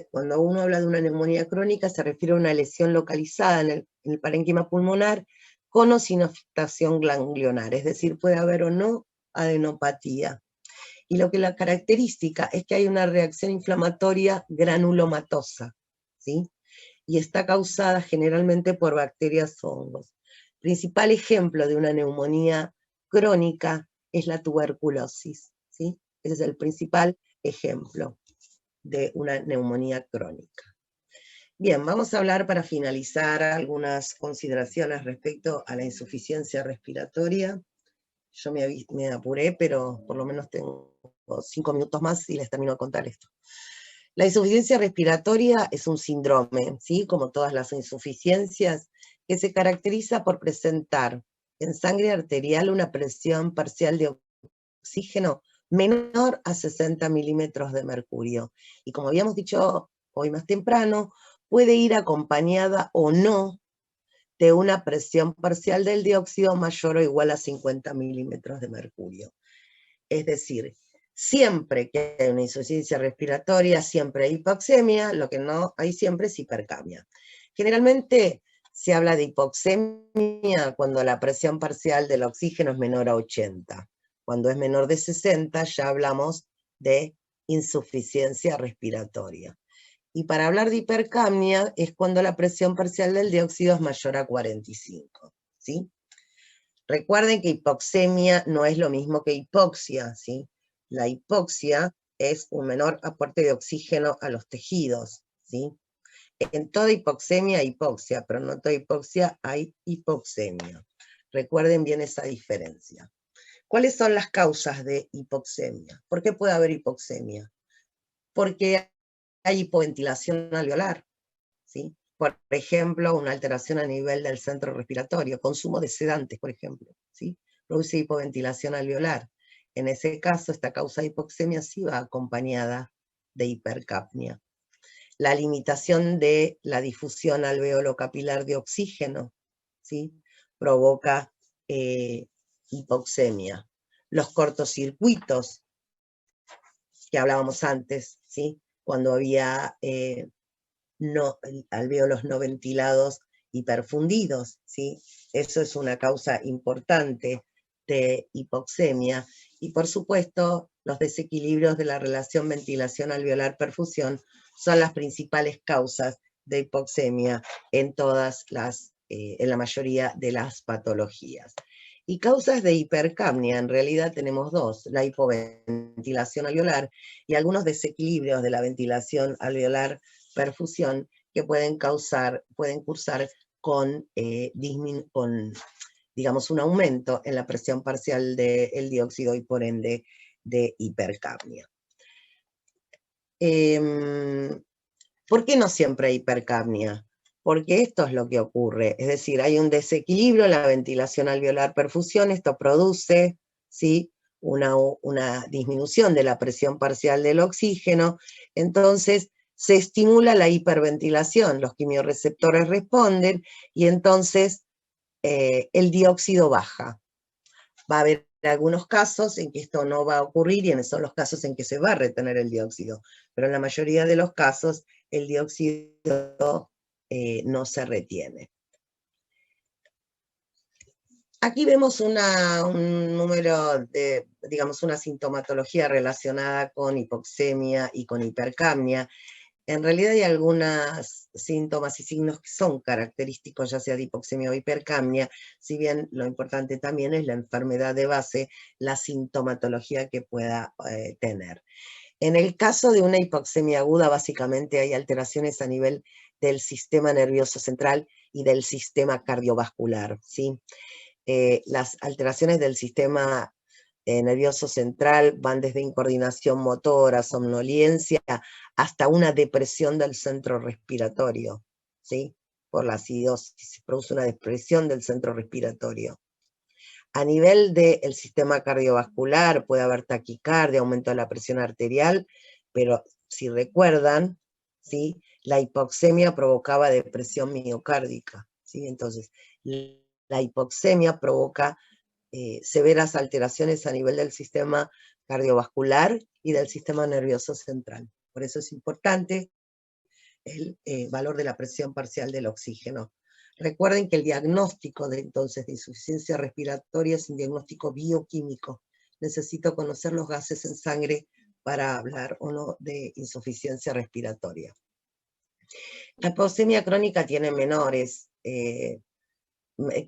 cuando uno habla de una neumonía crónica, se refiere a una lesión localizada en el parénquima pulmonar con o sin afectación ganglionar, es decir, puede haber o no adenopatía. Y lo que la característica es que hay una reacción inflamatoria granulomatosa, ¿sí? Y está causada generalmente por bacterias o hongos. Principal ejemplo de una neumonía crónica es la tuberculosis, ¿sí? Ese es el principal ejemplo de una neumonía crónica. Bien, vamos a hablar para finalizar algunas consideraciones respecto a la insuficiencia respiratoria. Yo me apuré, pero por lo menos tengo 5 minutos más y les termino de contar esto. La insuficiencia respiratoria es un síndrome, ¿sí? Como todas las insuficiencias, que se caracteriza por presentar en sangre arterial una presión parcial de oxígeno menor a 60 milímetros de mercurio. Y como habíamos dicho hoy más temprano, puede ir acompañada o no de una presión parcial del dióxido mayor o igual a 50 milímetros de mercurio. Es decir, siempre que hay una insuficiencia respiratoria, siempre hay hipoxemia, lo que no hay siempre es hipercapnia. Generalmente se habla de hipoxemia cuando la presión parcial del oxígeno es menor a 80. Cuando es menor de 60 ya hablamos de insuficiencia respiratoria. Y para hablar de hipercapnia es cuando la presión parcial del dióxido es mayor a 45, ¿sí? Recuerden que hipoxemia no es lo mismo que hipoxia, ¿sí? La hipoxia es un menor aporte de oxígeno a los tejidos, ¿sí? En toda hipoxemia hay hipoxia, pero no en toda hipoxia hay hipoxemia. Recuerden bien esa diferencia. ¿Cuáles son las causas de hipoxemia? ¿Por qué puede haber hipoxemia? Porque hay hipoventilación alveolar, ¿sí? Por ejemplo, una alteración a nivel del centro respiratorio, consumo de sedantes, por ejemplo, ¿sí? Produce hipoventilación alveolar. En ese caso, esta causa de hipoxemia sí va acompañada de hipercapnia. La limitación de la difusión alveolo-capilar de oxígeno, ¿sí? Provoca hipoxemia. Los cortocircuitos que hablábamos antes, ¿sí? Cuando había alvéolos no ventilados hiperfundidos, ¿sí? Eso es una causa importante de hipoxemia. Y por supuesto, los desequilibrios de la relación ventilación alveolar-perfusión son las principales causas de hipoxemia en en la mayoría de las patologías. Y causas de hipercapnia, en realidad tenemos dos, la hipoventilación alveolar y algunos desequilibrios de la ventilación alveolar-perfusión que pueden cursar con, digamos, un aumento en la presión parcial del dióxido y por ende de hipercapnia. ¿Por qué no siempre hay hipercapnia? Porque esto es lo que ocurre, es decir, hay un desequilibrio en la ventilación alveolar-perfusión, esto produce, ¿sí?, una disminución de la presión parcial del oxígeno, entonces se estimula la hiperventilación, los quimiorreceptores responden y entonces el dióxido baja. Va a haber algunos casos en que esto no va a ocurrir y son los casos en que se va a retener el dióxido, pero en la mayoría de los casos el dióxido no se retiene. Aquí vemos un número de, digamos, una sintomatología relacionada con hipoxemia y con hipercapnia. En realidad hay algunos síntomas y signos que son característicos ya sea de hipoxemia o hipercapnia, si bien lo importante también es la enfermedad de base, la sintomatología que pueda tener. En el caso de una hipoxemia aguda, básicamente hay alteraciones a nivel del sistema nervioso central y del sistema cardiovascular, ¿sí? Las alteraciones del sistema nervioso central van desde incoordinación motora, somnolencia, hasta una depresión del centro respiratorio, ¿sí? Por la acidosis se produce una depresión del centro respiratorio. A nivel del sistema cardiovascular puede haber taquicardia, aumento de la presión arterial, pero si recuerdan, ¿sí?, la hipoxemia provocaba depresión miocárdica, ¿sí? Entonces, la hipoxemia provoca severas alteraciones a nivel del sistema cardiovascular y del sistema nervioso central. Por eso es importante el valor de la presión parcial del oxígeno. Recuerden que el diagnóstico de insuficiencia respiratoria es un diagnóstico bioquímico. Necesito conocer los gases en sangre para hablar o no de insuficiencia respiratoria. La hipoxemia crónica tiene menores,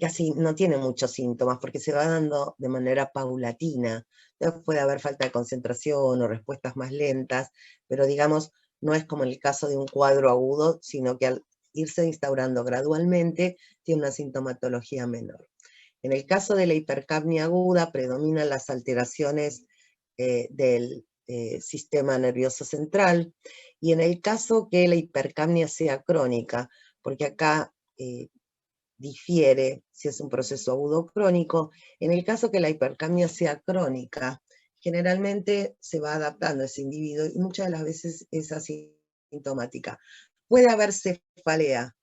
casi no tiene muchos síntomas porque se va dando de manera paulatina. Entonces puede haber falta de concentración o respuestas más lentas, pero digamos, no es como en el caso de un cuadro agudo, sino que al irse instaurando gradualmente, tiene una sintomatología menor. En el caso de la hipercapnia aguda, predominan las alteraciones del sistema nervioso central, y en el caso que la hipercapnia sea crónica, porque acá difiere si es un proceso agudo o crónico, en el caso que la hipercapnia sea crónica, generalmente se va adaptando a ese individuo y muchas de las veces es asintomática. Puede haber cefalea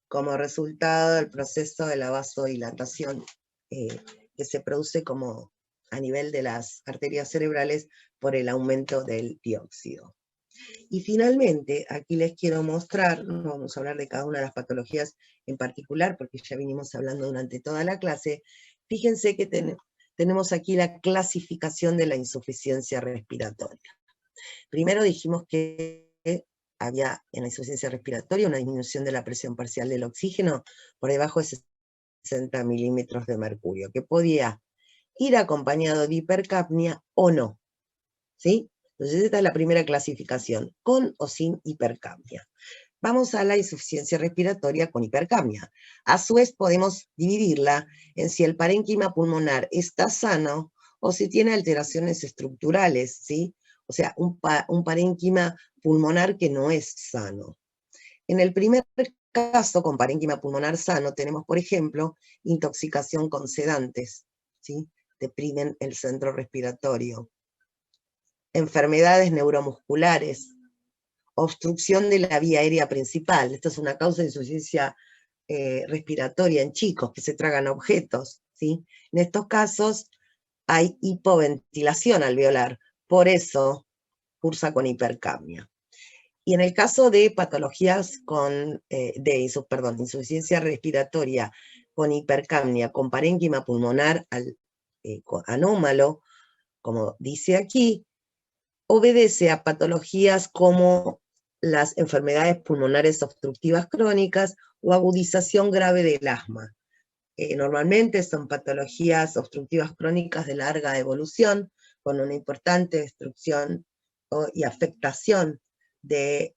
como resultado del proceso de la vasodilatación que se produce como a nivel de las arterias cerebrales por el aumento del dióxido. Y finalmente, aquí les quiero mostrar, no vamos a hablar de cada una de las patologías en particular, porque ya vinimos hablando durante toda la clase. Fíjense que tenemos aquí la clasificación de la insuficiencia respiratoria. Primero dijimos que había en la insuficiencia respiratoria una disminución de la presión parcial del oxígeno por debajo de 60 milímetros de mercurio, que podía ir acompañado de hipercapnia o no, ¿sí? Entonces esta es la primera clasificación, con o sin hipercapnia. Vamos a la insuficiencia respiratoria con hipercapnia. A su vez podemos dividirla en si el parénquima pulmonar está sano o si tiene alteraciones estructurales, ¿sí? O sea, un parénquima pulmonar que no es sano. En el primer caso, con parénquima pulmonar sano, tenemos, por ejemplo, intoxicación con sedantes, ¿sí? Deprimen el centro respiratorio. Enfermedades neuromusculares, obstrucción de la vía aérea principal. Esta es una causa de insuficiencia respiratoria en chicos que se tragan objetos, ¿sí? En estos casos hay hipoventilación alveolar, por eso cursa con hipercapnia. Y en el caso de patologías insuficiencia respiratoria con hipercapnia, con parénquima pulmonar anómalo, como dice aquí, obedece a patologías como las enfermedades pulmonares obstructivas crónicas o agudización grave del asma. Normalmente son patologías obstructivas crónicas de larga evolución, con una importante destrucción y afectación de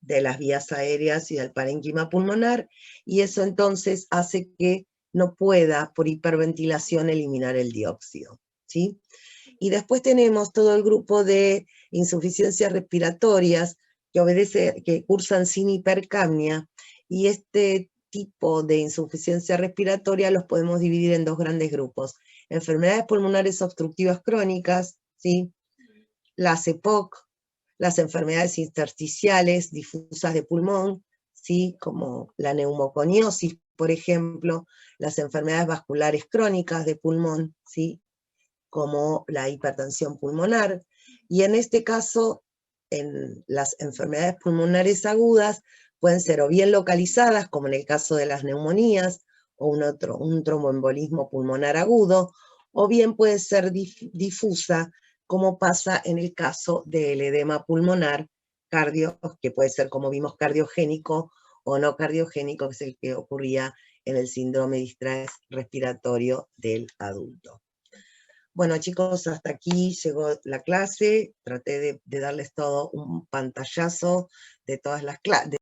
las vías aéreas y del parénquima pulmonar, y eso entonces hace que no pueda, por hiperventilación, eliminar el dióxido, ¿sí? Y después tenemos todo el grupo de insuficiencias respiratorias que cursan sin hipercapnia, y este tipo de insuficiencia respiratoria los podemos dividir en dos grandes grupos: enfermedades pulmonares obstructivas crónicas, ¿sí? Las EPOC, las enfermedades intersticiales difusas de pulmón, ¿sí? Como la neumoconiosis, por ejemplo, las enfermedades vasculares crónicas de pulmón, ¿sí? Como la hipertensión pulmonar, y en este caso, en las enfermedades pulmonares agudas, pueden ser o bien localizadas, como en el caso de las neumonías, o un tromboembolismo pulmonar agudo, o bien puede ser difusa, como pasa en el caso del edema pulmonar que puede ser, como vimos, cardiogénico o no cardiogénico, que es el que ocurría en el síndrome de distrés respiratorio del adulto. Bueno, chicos, hasta aquí llegó la clase. Traté de darles todo un pantallazo de todas las clases.